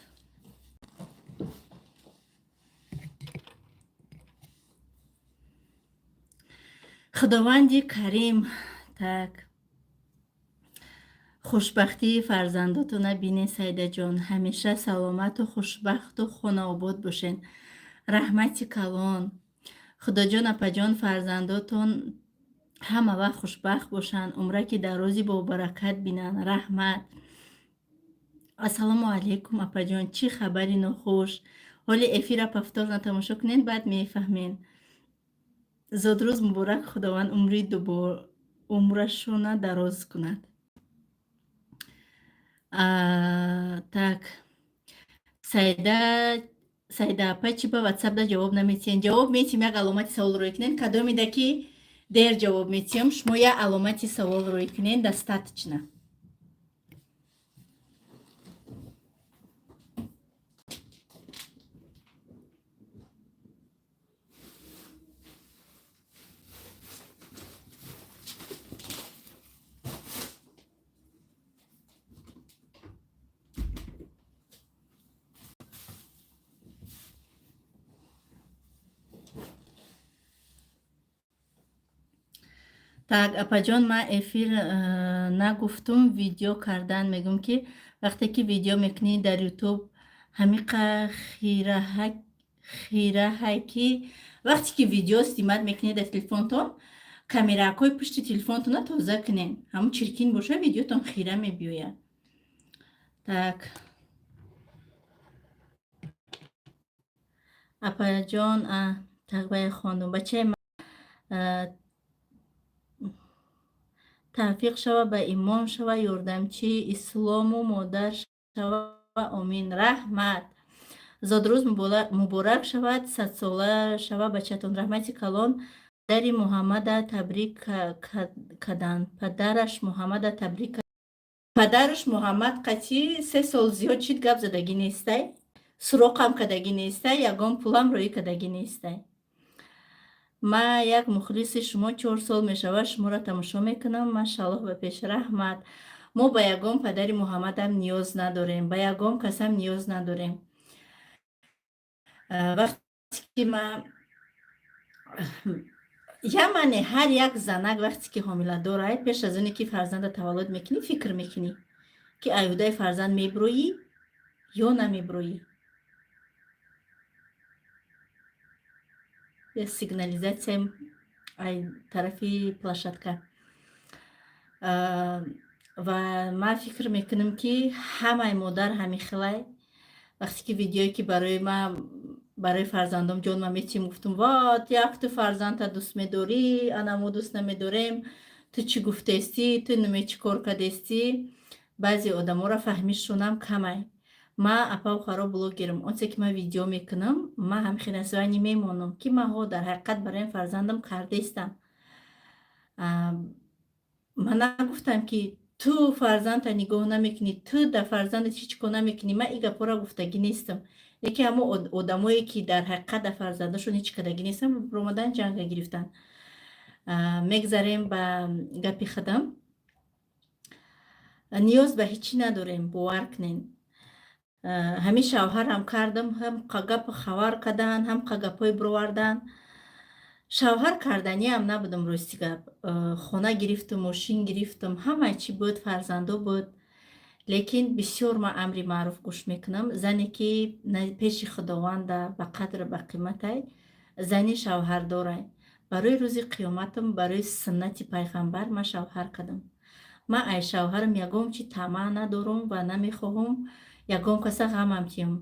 خداوندی کریم. Так. خوشبختی فرزنداتون بینه سیده جان. همیشه سلامت و خوشبخت و خانه آباد باشین. رحمتی کلان. خدا جان اپا جان فرزنداتون همه وقت خوشبخت باشن. عمره که درازی با برکت بینن. رحمت. السلام علیکم اپا جان، چی خبری نخوش؟ حالی افیر اپا افتار نتماشا کنین بعد میفهمین. زود روز مبارک، خداوند عمری دوبار عمرشون دراز کند. так сайда апа чи ба ватсап да ҷавоб наметиҳем. ҷавоб метиҳем, як аломати савол рӯй кунем. Кадомида ки дер ҷавоб метиҳем, шумо як аломати савол рӯй кунем. Достаточно. Так, апаҷон, ман эфир нагуфтум, видео кардан мегум ки вақте ки видео мекунӣ дар ютуб ҳамиқа хираҳай ки вақте ки видео стимат мекунӣ дар телефонтон, камеракҳои пушти телефонтона тоза кунен. Ҳамун чиркин боша, видеотон хира мебиёяд. Так. апаҷон, тағбая хонум, бачаи ман тавфиқ шава, ба имом шава, ёрдамчии ислому модар шава. Омин. Раҳмат. Зодрӯз муборак шавад, садсола шава бачатон. Раҳмати калон дари Муҳаммада табрик кадан. Падараш Муҳаммада табрик кадан. Падараш Муҳаммад қатъи 3 сол зиёд чит гап задагӣ нестай. Суроқам кадагӣ нестай. Ягон пулам рӯӣ кадагӣ нестай. Ма як мухлиси шумо 4 сол мешава шуморо тамошо мекунам. Машаллоҳ ба пеш. Раҳмат. Мо ба ягон падари Муҳаммадам ниёз надорем, ба ягон касам ниёз надорем. вақте ки ман ямане ҳар як занак вақте ки ҳомиладор аст, пеш аз оне ки фарзанда таваллуд мекунӣ, фикр мекунӣ ки айҳудаи фарзанд меброӣ ё намеброӣ. сигнализатсия ай тарафи площадка. ва ман фикр мекунам ки ҳамаи модар ҳамихелай. Вақте ки видеое ки барои фарзандам ҷон ма метим гуфтам: «Вот, як ту фарзанда дӯст медорӣ, ана мо дӯст намедорем, ту чӣ гуфтестӣ, ту наме чӣ кор кардестӣ?» Баъзе одаморо фаҳмиш шунам камай. Ман апау харо блогерам. Онче ки ман видео мекунам, ман ҳамихина звани мемонам ки маҳо дар ҳақиқат барои фарзандам кардестам. Ман нагуфтам ки ту фарзандта нигоҳ намекунӣ, ту дар фарзандат ҳеҷ кор намекунӣ. Ман ин гапҳоро гуфтагӣ нестам. Лекин ҳамо одамое ки дар ҳақиқат дар фарзандашон ҳеҷ кардагӣ нестан, биромадан ҷанга гирифтан. Мегзарем ба гапи худам. Ниёз ба ҳечӣ надорем, бовар кунед. Ҳамин шавҳарам кардам, ҳам гапи хавар карданд, ҳам гапҳои бироварданд. Шавҳар карданиам набудам, рости гап. Хона гирифтам, мошин гирифтам, ҳамаи чӣ буд, фарзандо буд. Лекин бисёр ман амри маъруф гӯш мекунам. Зане ки пеши худованда ба қадру ба қиматай, зани шавҳардорай. Барои рӯзи қиёматам, барои суннати пайғамбар ман шавҳар кардам. Ман ай шавҳарам ягон чӣ тамаъ надорам ва намехоҳам ягон каса ғамам тиём.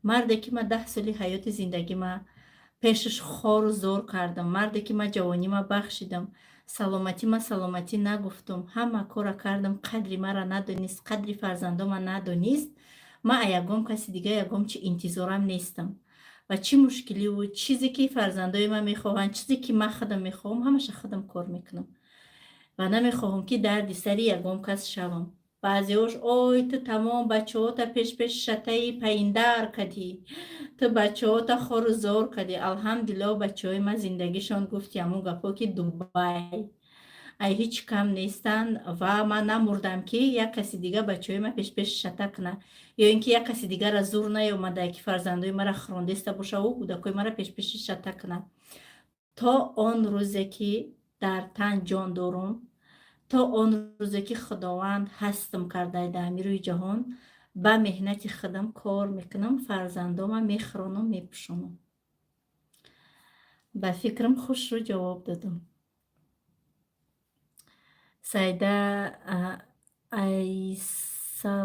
Марде ки ман 10 соли ҳаёти зиндагима пешаш хору зор кардам, марде ки ман ҷавонима бахшидам, саломатима саломатӣ нагуфтам, ҳама кора кардам, қадри мара надонист, қадри фарзандома надонист. Ман аз ягон каси дига ягон чӣ интизорам нестам. Ва чӣ мушкиливу чизе ки фарзандои ман мехоҳанд, чизе ки ман худам мехоҳам, ҳамаша худам кор мекунам. Ва намехоҳам ки дарди сари ягон кас шавам. Баъзеҳош: «Ой, ту тамом бачаҳота пеш-пеши шатаи паиндар кадӣ, ту бачаҳота хору зор кадӣ». Алҳамдулиллоҳ, бачаҳои ман зиндагишон гуфти ҳамон гапҳо ки Дубай. Ай ҳеҷ кам нестанд ва ман намурдам ки як каси дига бачаҳои ман пеш-пеши шата куна, ё ин ки як каси дигара зур наёмада ки фарзандои маро хӯрондаста боша, ӯ кӯдакои маро пеш-пеши шата куна. То он рӯзе ки дар тан ҷон дорам, то он рӯзе ки худованд ҳастам кардаи дар ҳамин рӯи ҷаҳон, ба меҳнати худам кор мекунам, фарзандома мехӯронам, мепӯшонам. Ба фикрам хушрӯ ҷавоб додам. Сайда айсалахӯри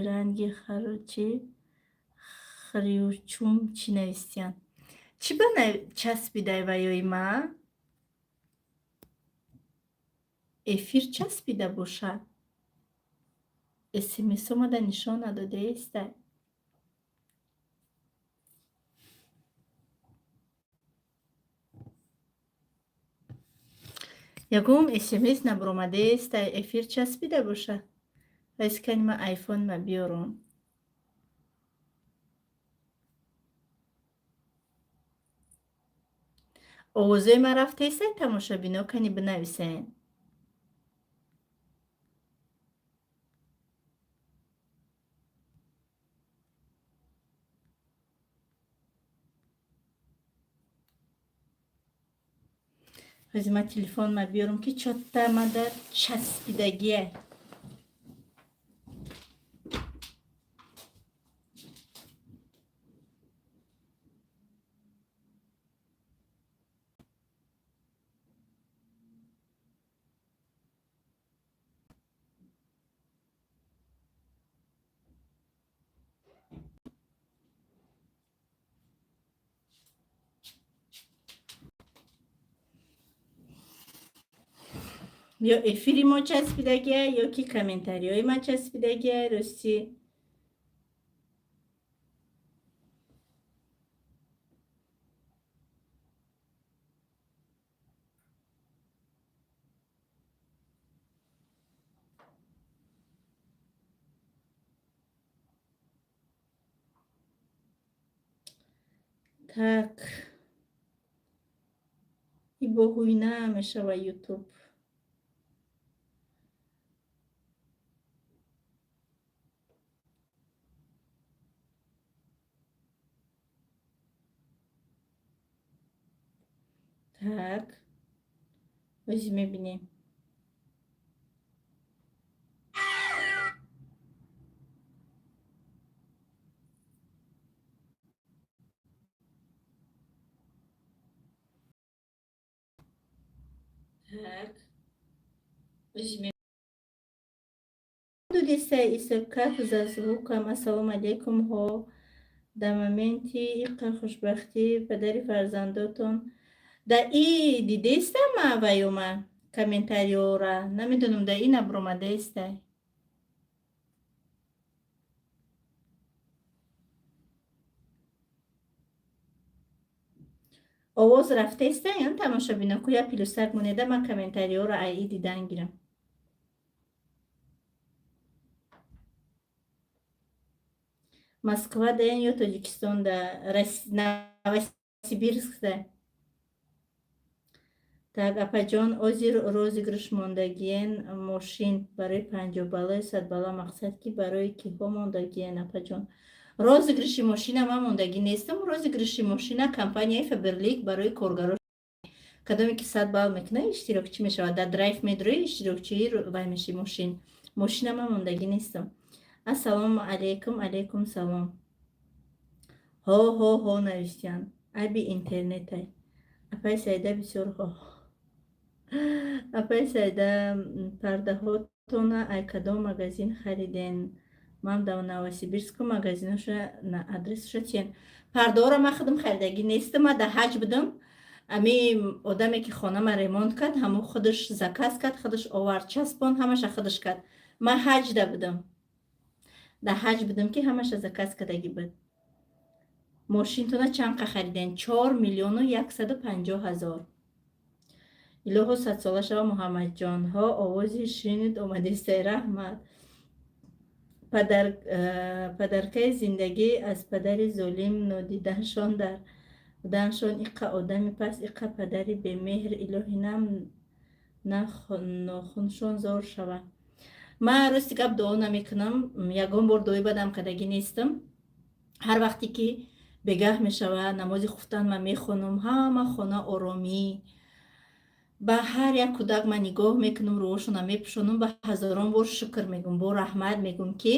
ранги харучи хриючум чӣ навистиян? Чӣ ба часпидай ваёи ма? Эфир часпида бошад? СМС-омада нишон надодаестай? ягон СМС набаромадаестай, эфир часпида бошад? Ҳайс кани ман айфонма биёрам. овозои ман рафтаестай, тамошобино кани бинависен. ҳози ман телефонма биёрам ки чоттамада часпидагие. ё эфири мо часпидагия, ё ки комментариҳои ман часпидагия. Рости так и боҳуйна мешава ютуб. Так, ози мебинем. Так, ози Алиса Исакат за звуком. Ассалому алейкум ҳо. Дар моменти иққа хушбахтӣ падари фарзандотон да и дидестама вайома комментариёра намедонам да ина бромадеста. овоз рафтеста ян тамошобиноку я плюсак монеда ма комментариёра аи дидан гирам. Москва даен ё Тоҷикистон да Новосибирск да. Так апаҷон озир розыгрыш мондагиен мошин барои 50 балла 100 балла мақсад ки барои киҳо мондагиен апаҷон. Розыгрыши мошина ман мондагӣ нестам. Розыгрыши мошина компанияи Фаберлик барои коргаро кадоме ки 100 балл мекуна иштирокчӣ мешавад. Дар драйв медрои иштирокчии вай меши мошин. Мошина ман мондагӣ нестам. Ассалому алейкум. Алейкум салом. Ҳо навистиян. Аби интернетай. Апай Саида бисёр ҳо. Апай Саида пардаҳотона ай кадом магазин хариден? Ман дар Новосибирск магазиноша адресша чиен? Пардаҳоро ман худам харидагӣ нестам. Ман дар ҳаҷ будам. Ами одаме ки хонама ремонт кард, ҳамо худаш заказ кард, худаш овард, часпон, ҳамаша худаш кард. Ман ҳаҷда будам. Дар ҳаҷ будам ки ҳамаша заказ кардагӣ буд. Мошинтона чанқа хариден? 4 миллиону 150 ҳазор. Илоҳо 100 сола шава Муҳаммадҷон. Ҳо овози ширинит омадистай. Раҳмат. Падаркаи зиндагӣ аз падари золим нодиданшон дар буданшон иққа одами пас иққа падари бемеҳр илоҳи нохуншон зор шава. Ман рости гап дуо намекунам. Ягон бор дуои бадам кардагӣ нестам. Ҳар вақте ки бегаҳ мешава намози хуфтан ман мехонам, ҳама хона оромӣ. Ба ҳар як кӯдак ман нигоҳ мекунам, рӯҳошона мепӯшонам, ба ҳазорон бор шукр мегӯм, бо раҳмат мегӯм ки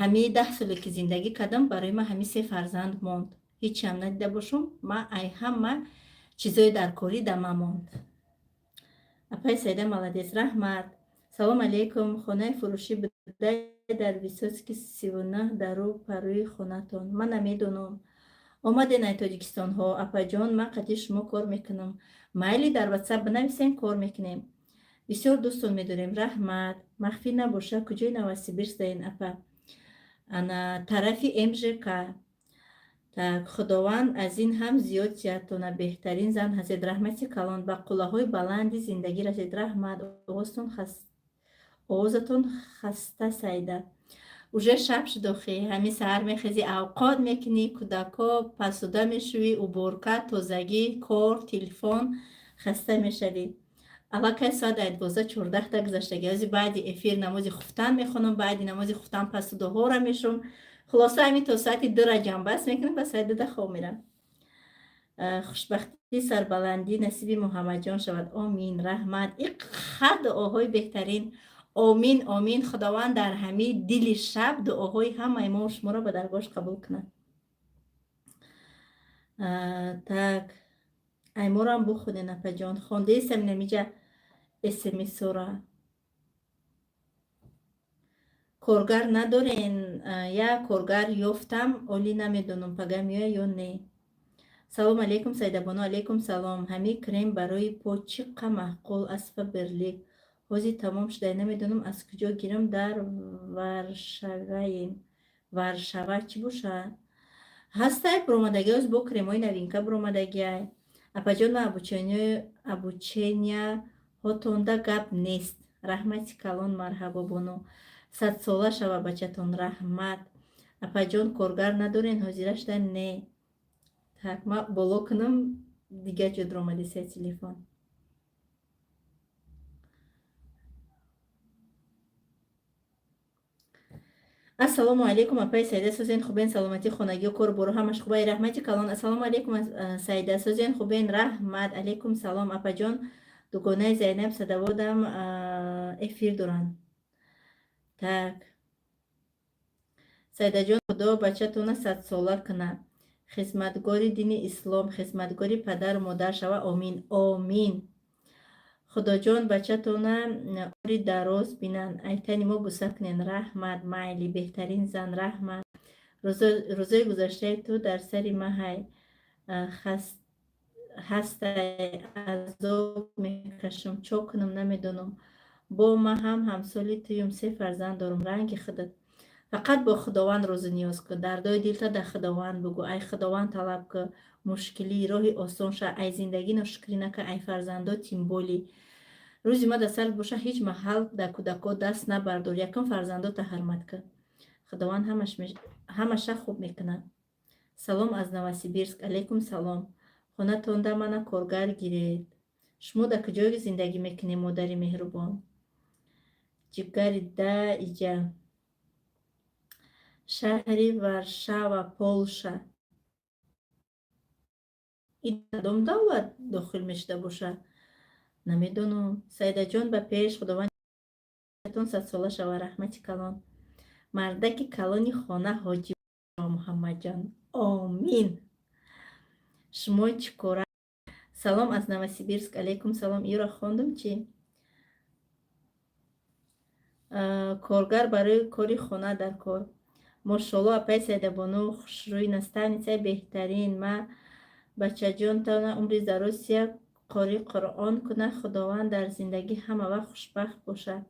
ҳамин 10 соле ки зиндагӣ кардам барои ман ҳамин 3 фарзанд монд. ҳечиам надида бошам. Ман ай ҳама чизои дар корӣ да ман монд. Апай Саида маладес. Раҳмат. Салом алейкум. Хонаи фурӯшӣ будай дар Висоцки 39 дару парӯи хонатон. Ман намедонам. омаден ай Тоҷикистонҳо. Апаҷон ман қадри шумо кор мекунам. Майли дар WhatsApp бинависен, кор мекунем. Бисёр дӯстон медорем. Раҳмат. махфӣ набоша. куҷои Новосибирск даен апа? ана тарафи МЖК. так худованд аз ин ҳам зиёд зиёдтона беҳтарин зан ҳастед. раҳмати калон ба қуллаҳои баланди зиндагӣ расед. раҳмат. овозатон хаста Саида. уже шаб шуд охи. ҳамин саҳар мехезӣ, авқот мекунӣ, кӯдако пасуда мешӯӣ, уборка, тозагӣ, кор, телефон, хаста мешавӣ. аллакай соат 12-14 гузаштагӣ. ози баъди эфир намози хуфтан мехонам, баъди намози хуфтан пасудаҳоро мешум. хулоса ҳамин то соати 2 ҷамъбаст мекунам, ба соати 2 хоб мерам. хушбахтӣ сарбаландӣ насиби Муҳаммадҷон шавад. Омин. раҳмат. иққа дуоҳои беҳтарин. Омин омин. худованд дар ҳамин дили шаб дуоҳои ҳамаи мо шуморо ба даргоҳш қабул кунад. так айморам бухонен апаҷон. хондеистам намиҷа смсора. коргар надорен? я коргар ёфтам, оли намедонам пага меоя ё не. салом алейкум Саидабоно. алейкум салом. ҳамин крем барои по чиққа маъқул аст Фаберлик. ҳозир тамом шуда, намедонам аз куҷо гирам. дар Варшава чӣ бошад? ҳастай бромадагӣ оз бо кремои навинка бромадагиай. апаҷон ва обучения ҳотонда гап нест. раҳмати калон. марҳабо боно. 100 сола шава бачатон. раҳмат. апаҷон коргар надорен ҳозирашда? Не. так ма боло кунам дигар ҷо дромадиса телефон. ассалому алейкум апай Саида. созен хубен? саломати хонагӣ кору боро ҳамаш хубай? раҳмати калон. ассалому алейкум Саида. созен хубен? раҳмат. алейкум салом. апаҷон дугонаи Зайнаб Садоводам эфир доранд. так Саидаҷон худо бачатона 100 сола кунад. хизматгори дини ислом, хизматгори падару модар шава. Омин. Омин. خداجان بچه‌تونه عمری دراز بینن. ایتانی ما بوسه کنین. رحمت مایلی بهترین زن. رحمت روزای گذشته تو در سری مهای هسته عذاب میکشم چو کنم نمیدونم. با ما هم همسالی تویم 3 فرزند دارم. رنگ خودت فقط با خداوند روز نیاز که دردای دلت در خداوند بگو. ای خداوند طلب که مشکلی راهی آسان شه. ای زندگی نشکری نکه. ای فرزندا تیمبولی روزی ما در سر باشه هیچ محل در کودکا دست نبردار. یکم فرزندا تا حرمت که خداوند همش خوب میکنه. سلام از نوسیبیرسک. علیکم سلام. خونه تونده منه کارگر گیرید. شما در کجای زندگی میکنی مادری مهربان؟ جگری ده ایجا شهری ورشاوا پولشا. این کدام دولت داخل میشده باشه نمیدونم. سیده جان به پیش خداوند تون 100 ساله شوه. رحمتی کلان. مردک کلانی خانه حاجی محمد جان. آمین. شما چیکاره؟ سلام از نوسیبیرسک. علیکم سلام. ایرا خوندم چی؟ کارگر برای کاری خانه در کار. ماشاءالله اپای سیده بانو خوشروی نستانیسه بهترین. ما بچه جان تانه عمری دراز قاری قرآن کنه. خداوند در زندگی همه وقت خوشبخت باشه.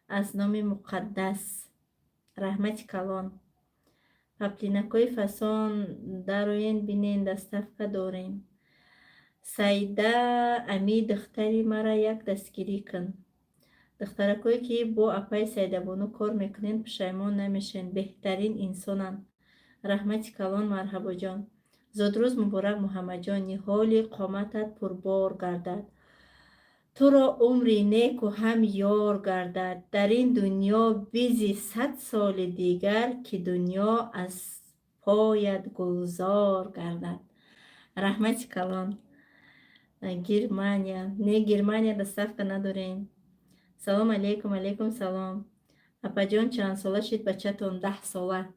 از نام مقدس. رحمت کلان. پپلینکای فسان داروین بینین دستفکه داریم. سیده امی دختری مرا یک دستگیری کن. دخترکایی که با اپای سیده بانو کار میکنین پشیمان نمیشین. بهترین انسانن. رحمت کلان. مرحبا جان. زادروز مبارک محمد جان. حال قامتت پربار گردد. تو را عمری نیک و هم یار گردد. در این دنیا بیزی 100 سال دیگر که دنیا از پایت گلزار گردد. رحمت کلان. گرمانیا. نه گرمانیا دستفکه نداریم. سلام علیکم. علیکم سلام. اپا جان چند ساله شد بچه تون؟ 10 ساله.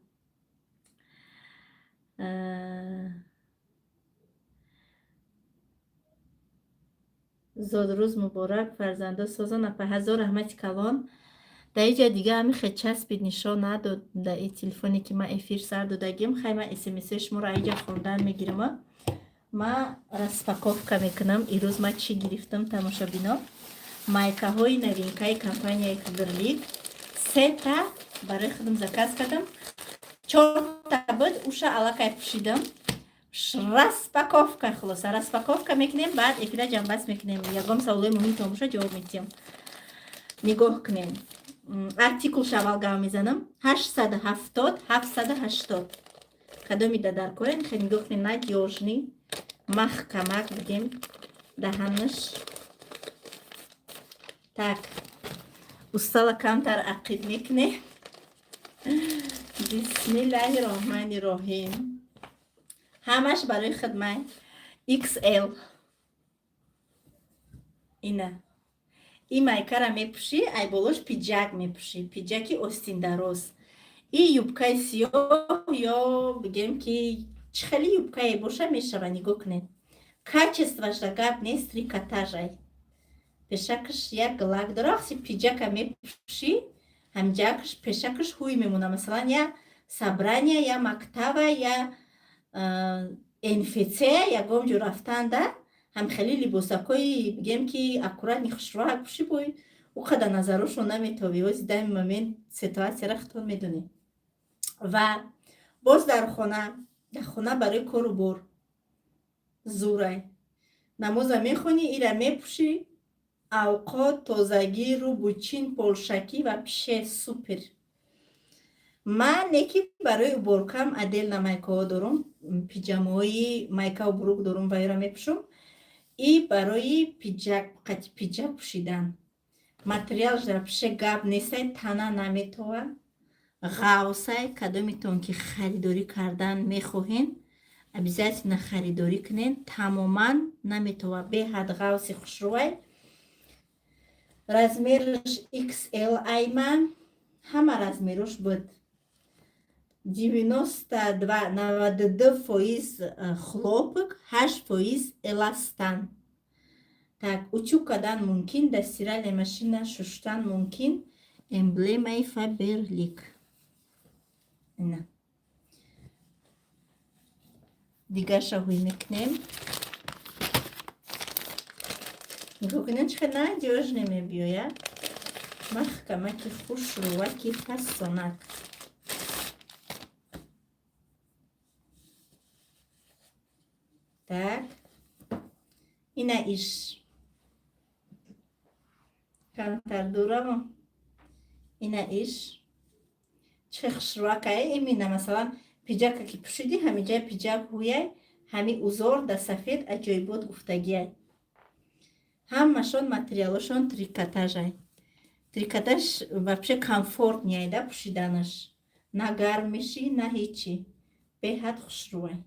زادروز مبارک فرزنده سازن. اپا هزار رحمت کلان. در اینجا دیگه همین خیلی چسبید نشان نداد در این تلفنی که من افیر سر دادگیم. خیلی من اسمسی شما را اینجا خوندن میگیرم. من رسپاکوفکا میکنم. این روز من چی گرفتم تماشا بینا. مایکه های نوینکای کمپانیای کبرلیگ 3 تا برای خودم زکاز کردم. 4 تا بود اوشا علاقه پوشیدم. رسپاکوفکا خلاص رسپاکوفکا میکنیم. بعد افیره جنبست میکنیم. یکم سوالای مهمی تماشا جواب میتیم. نگاه کنیم. ارتیکل شوالگاه میزنم. 870 780 کدامی در کارین. خیلی نگاه کنیم. надежный محکمک بگیم دهنش. так ustala камтар عقید میکنه. بسم الله الرحمن الرحیم. همش برای خدمت. XL اینه. این مایکه را میپوشی. ای بالاش پیجاک میپوشی. پیجاکی آستین دراز. این یوبکای سیاه یا بگیم که خیلی یوبکای باشه میشه. نگاه کنید. качествош гап нест. трикотажай. пешакаш як глак дاره. وقتی پیجاک میپوشی همجاکش пешакаш хуй میمونه. مثلا یا собрание یا مکتب یا انفیسه یا گم جو رفتن ده هم خیلی لباسکایی بگیم که اکورات نیخشروها پوشی بوی او خدا نظرشون نمیتوی. وزی در این مومن سیتواسیه رختون میدونی. و باز در خونه برای کار و بار زوره نماز میخونی. ایره میپوشی. اوقات تازگی رو بوچین پولشکی و پیشه سوپر. من نکی برای بورکم ادل نمایکه ها دارم. پیجامه های مایکه و بروک دارم و ایره میپوشم. ای برای پیجاک پوشیدن. ماتریالش در پیشه گاب نیسته. تنه نمیتوه. غاوسای کدامیتون که خریداری کردن میخواهین обязательно خریداری کنین. تماما نمیتوه. به حد غاوسی خوشروی. размерش XL ایمن. همه размерش بود. 92% хлопок 8% еластан. Так, учук кардан мумкин, дар стиральная машина шуштан мумкин. Эмблемаи Фаберлик. Ина. Дигарша ҳуй мекунем. Нигоҳ кунед чӣ қадр надёжне мебиёяд. Маҳкамаки хушруваки фасонак. Так. Ина иш. Камтар дурамо. Ина иш. Чӣ хушрувакае имина масалан пиҷака ки пӯшидӣ ҳамиҷаи пиҷак ҳуяй ҳами узор да сафед аҷоибот гуфтагияй. Ҳамашон материалошон трикотажай. Трикотаж вообще комфортняй да пӯшиданаш. На гарм мешӣ, на ҳечи. Беҳад хушрувай.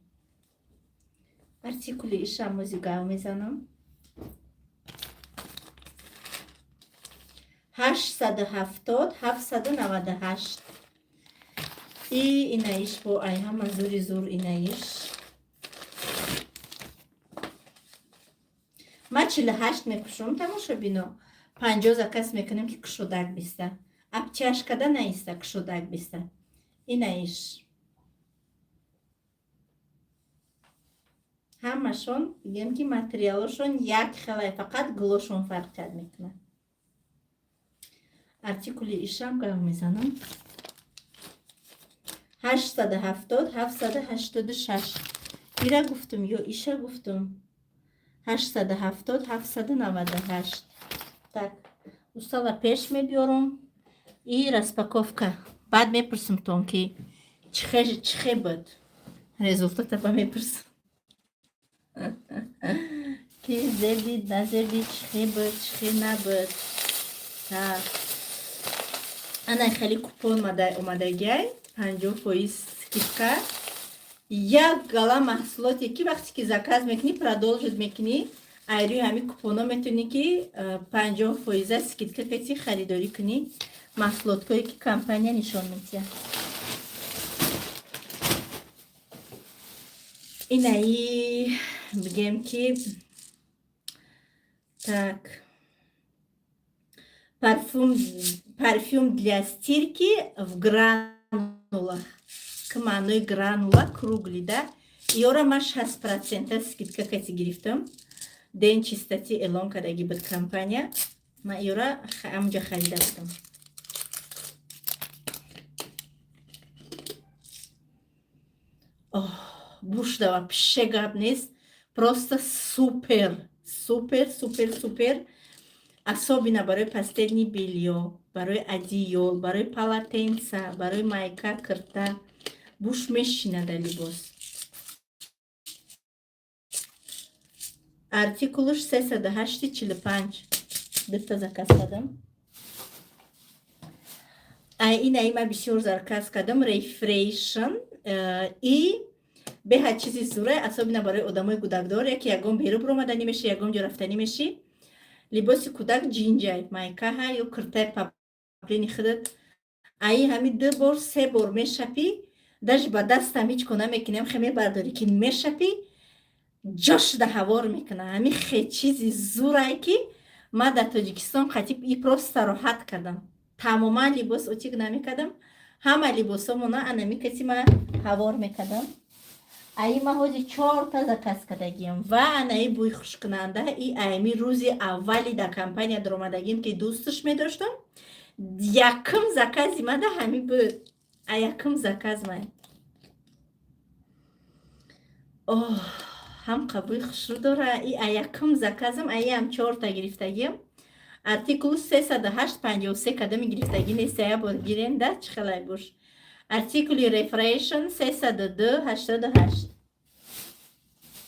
Артикули ишам музикао мезанам. 870 798. И инаиш бо ай ҳама зури зур инаиш. Ма 48 мекушам тамошо бино. 50 заказ мекунем ки кушодак биста. Апчашкада наиста кушодак биста. Инаиш. ҳамашон бигем ки материалошон як хелай, фақат глошон фарқ кард мекунад. Артикули ишам гав мезанам. 870 786. Ира гуфтум ё иша гуфтум. 870 798. Так, устала пеш мебиёрам. И распаковка. Баъд мепурсим тон ки чихе буд. Результата ба мепурсим. Ки зебид, назебид, чихе буд, чихе набуд. Так. Ана хеле купон омадагиай. 50% скидка. Як гала маҳсулоте ки вақте ки заказ мекунӣ, продолжит мекунӣ, айрӯи ҳамин купоно метавонӣ ки 50% скидка кати харидорӣ кунӣ. Маҳсулоткое ки компания нишон медиҳад. Инаи бигем ки так. Парфюм для стирки в гранулах. К маънои гранула кругли да. Иёра ма 60% скидка кати гирифтам. Ден чистоти эълон кардаги буд компания. Ма иёра ҳамҷа харида будам. Буш-дава пише гап нест. Просто супер. Супер. Асобина барои пастелни бельё, барои одеёл, барои полотенца, барои майка кирта. Буш мешина дар либос. Артикулуш 308-45. Биста заказ кардам. Инаи ма бисёр заказ кардам. Refreshen и беҳад чизи зуре, асобина барои одамои гудакдор, яке ягон берӯ биромаданӣ мешӣ, ягон ҷо рафтанӣ мешӣ. Либоси кӯдак ҷинҷай, майкаҳа ё киртаи паплини худат. Аи ҳами 2 бор 3 бор мешапӣ, даш ба дастам ҳеҷ кона мекунем, хе мебардорӣ ки мешапӣ, ҷош да ҳавор мекуна. Ҳами хе чизи зурай ки ма дар Тоҷикистон қатиб и просто роҳат кардам. Тамоман либос отик намекардам. Ҳама либосомона анами кати ма ҳавор мекардам. Аи ма ҳози 4 та заказ кардагиам ва анаи бӯй хушкунанда и айми рӯзи аввали дар компания даромадагим ки дӯсташ медоштам. Якум закази ма да ҳами буд. Якум заказ май. ҳам қабуи хушрӯ дора. И якум заказам, аи ҳам 4 та гирифтагиам. Артикул 308-53 кадами гирифтагӣ нест. Я бор гирен да чӣ хелай буш. Артикули Refreshen 302-88.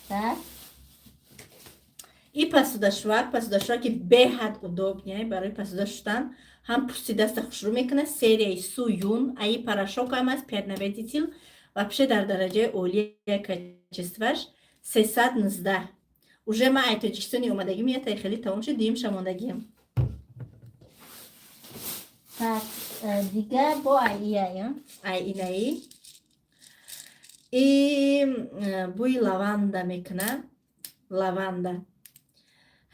Так. И посудашваки беҳад удобняй барои посуда шустан. Ҳам пусти даста хушрӯ мекунад. Серияи Суюн. Аи порошок ҳам аст, пернаведитил. Вообще дар дараҷаи олияи качестваш. 319. Уже ма ай Тоҷикистони омадагим я тайхели тамом шуд, дигим шамондагиам. Так, дигар бо ай инаи. И бӯи лаванда мекунад. Лаванда.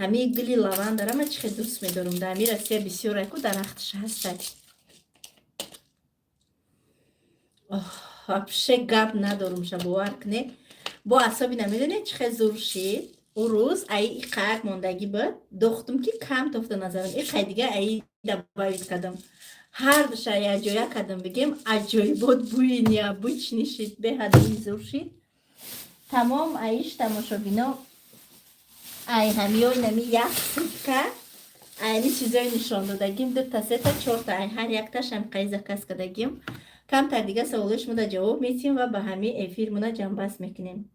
ҳамин гули лавандара ман чӣ хеле дӯст медорам. дар ҳамин Россия бисёр яку дарахташ ҳастад. вообще гап надорум ша бовар кунед. бо асоби намедонед чӣ хеле зур шид. او روز ای قهر موندگی بود دختم که کم تفته نظرم ای قهر دیگه ای دبایید کدم هر دوشه ای اجویا کدم بگیم اجوی بود بوی نیا بوی چنیشید به هدوی زور شید تمام ایش تماشا بینا ای همیوی نمی یک سکه اینی چیزای نشان دادگیم دو تا سه تا چهار تا ای هر یک تاش هم قیزه کس کدگیم کم تر دیگه سوالش مده جواب میتیم و به همین افیر مونه جنبست میکنیم.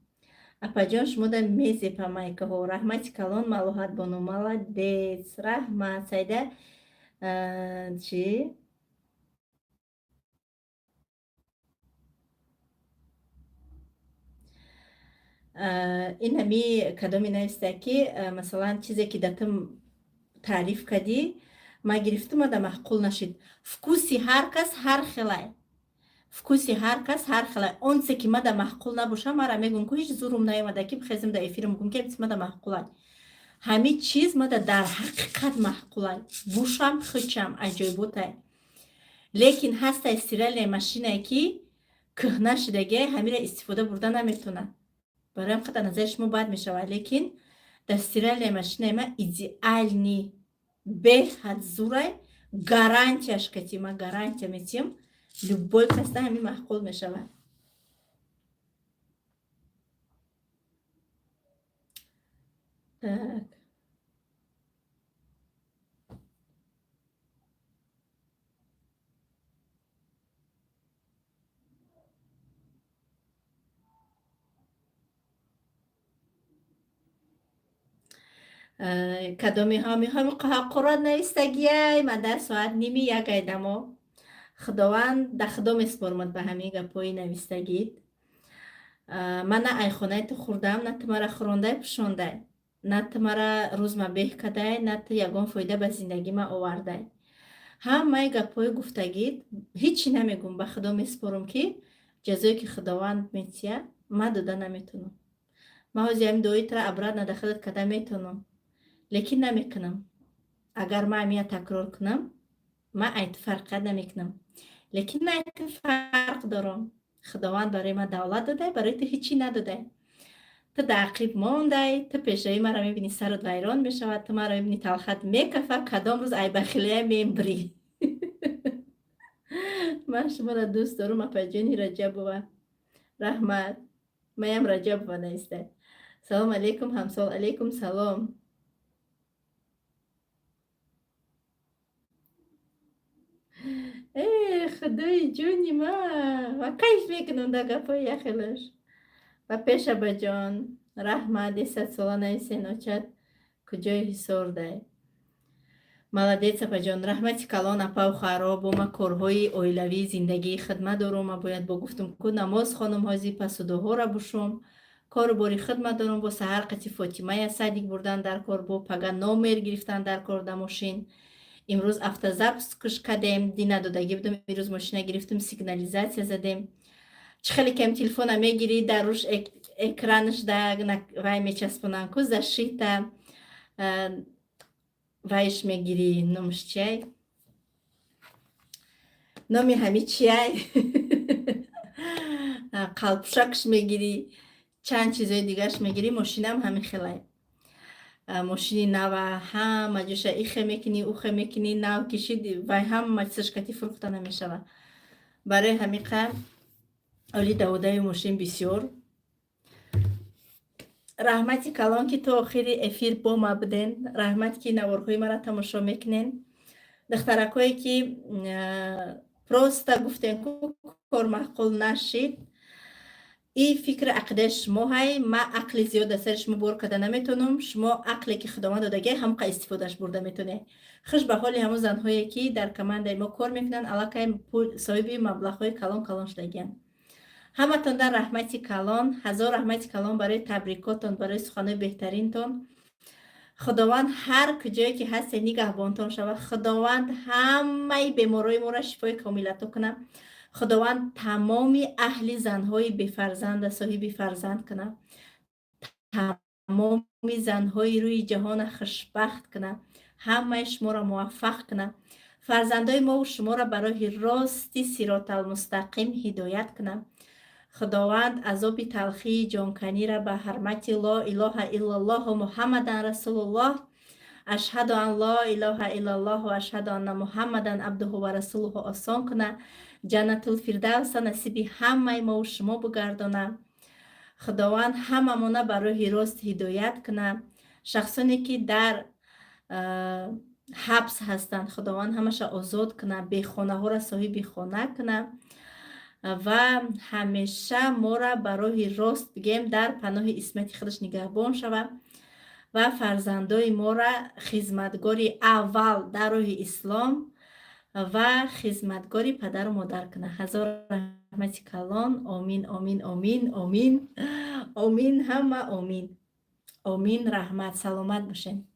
апаҷон шумо да мезепа майкаҳо раҳмати калон малоҳат бону маладец раҳмат сайда чӣ ин ҳами кадоми нависта ки масалан чизе ки датам таъриф кадӣ ма гирифтума да маъқул нашид вкуси ҳар кас ҳар хелай вкуси ҳар кас ҳар хелай он се ки мада маъқул набоша мара мегӯм ки ҳеҷ зурум наёмада ки бихезим да эфир мегӯм ки мада маъқулай ҳами чиз мада дар ҳақиқат маъқулай бушам хучам аҷоиботай лекин ҳастай стиральная машинае ки кӯҳна шудагие ҳамира истифода бурда наметавонад барои ҳам қадar назари шумо бад мешавад лекин дар стиральная машинаи ма идеальни беҳад зурай гарантияш кати ма гарантия метиҳам любой кас да ҳамин маъқул мешавад. Так. кадоми ҳами қаҳқурат навистагиай ма дар соат ними як айдамо худованд да худо меспормад ба ҳамин гапҳои навистагит ман на айхонаи ту хӯрдам на ту мара хӯрондай пӯшондай на ту мара рӯзма беҳ кадай на ту ягон фоида ба зиндагӣ ма овардай ҳамаи гапҳои гуфтагит ҳичи намегӯм ба худо меспорам ки ҷазое ки худованд метиҳад ман дода наметавонам ман ҳозир ҳамин дуои тура обратно дахилат када метавонам лекин намекунам агар ман ҳамия такрор кунам ман айти фарқият намекунам лекин на айти фарқ дорам худованд барои ман давлат додай барои ту ҳичи наdoдай ту дар ақиб мондай ту пешраи маро мебинӣ сарут вайрон мешавад ту маро мебинӣ талхат мекафа кадом рӯз айбахилия мебирӣ ман шуморо дӯст дорам апаҷони раҷабова раҳмат маям раҷабова наистай салом алейкум ҳамсол алейкум салом худои ҷони ман ва кайф мекунам дар гапҳои яхелаш ва пешабаҷон раҳмат 10 сола нависен очат куҷои ҳисордай молодец апаҷон раҳмати калон апа ухаро бо ма корҳои оилавии зиндагии хидмат дорам ма бояд бо гуфтум ку намоз хонам ҳозир пасудуҳоро бушум кору бори хидмат дорам бо саҳар қати фотимая садик бурдан дар кор бо пага номер гирифтан дар кор да мошин имрӯз автозапуск кардем дина додагӣ будам имрӯз мошина гирифтем сигнализатсия задем чӣ хеле кем телефона мегирӣ дар рӯш экранаш да вай мечаспонанд ку зашита вайш мегирӣ номаш чиай номи ҳами чиай қалпушакш мегирӣ чанд чизои дигараш мегирӣ мошинам ҳамин хелай мошини нава ҳама ҷоша ихе мекунӣ ухе мекунӣ нав кишид вай ҳама чизаш кати фурӯхта намешавад барои ҳамиқа оли даводаи мошин бисёр раҳмати калон ки то охири эфир бо ма буден раҳмат ки наворҳои мара тамошо мекунен духтаракое ки просто гуфтен ку кор маъқул нашид ин фикри ақидаи шумо ҳай ман ақли зиёд дар сари шумо бор карда наметавонам шумо ақле ки худованд додагӣ ҳамқа истифодаш бурда метавонед хуш ба ҳоли ҳамон занҳое ки дар командаи мо кор мекунанд аллакай соҳиби маблағҳои калон шудагианд ҳаматон дар раҳмати калон ҳазор раҳмати калон барои табрикотон барои суханои беҳтаринтон худованд ҳар куҷое ки ҳастед нигаҳбонтон шавад худованд ҳамаи бемории моро шифои комилато кунад худованд тамоми аҳли занҳои бефарзанда соҳиби фарзанд кунад تمامی زنهای روی جهان خوشبخت کنه، همه شما را موفق کنه، فرزندای ما و شما را برای راستی صراط المستقیم هدایت کنه. خداوند عذاب تلخی جانکنی را به حرمت لا اله الا الله و محمد رسول الله، اشهد ان لا اله الا الله و اشهد ان محمد عبده و رسوله آسان کنه، جنت الفردوس نصیب همه ما و شما بگردانه. خداوند هممون برای راست هدایت کنه. شخصانی که در حبس هستند خداوند همش آزاد کنه، بی خانه ها را صاحب خانه کنه و همیشه ما را برای راست بگیم در پناه اسمت خودش نگهبان شود و فرزندای ما را خدمتگاری اول در راه اسلام و خدمتگاری پدر و مادر کنه. هزار رحمت کلان. آمین آمین آمین آمین آمین، همه آمین. آمین. رحمت. سلامت باشین.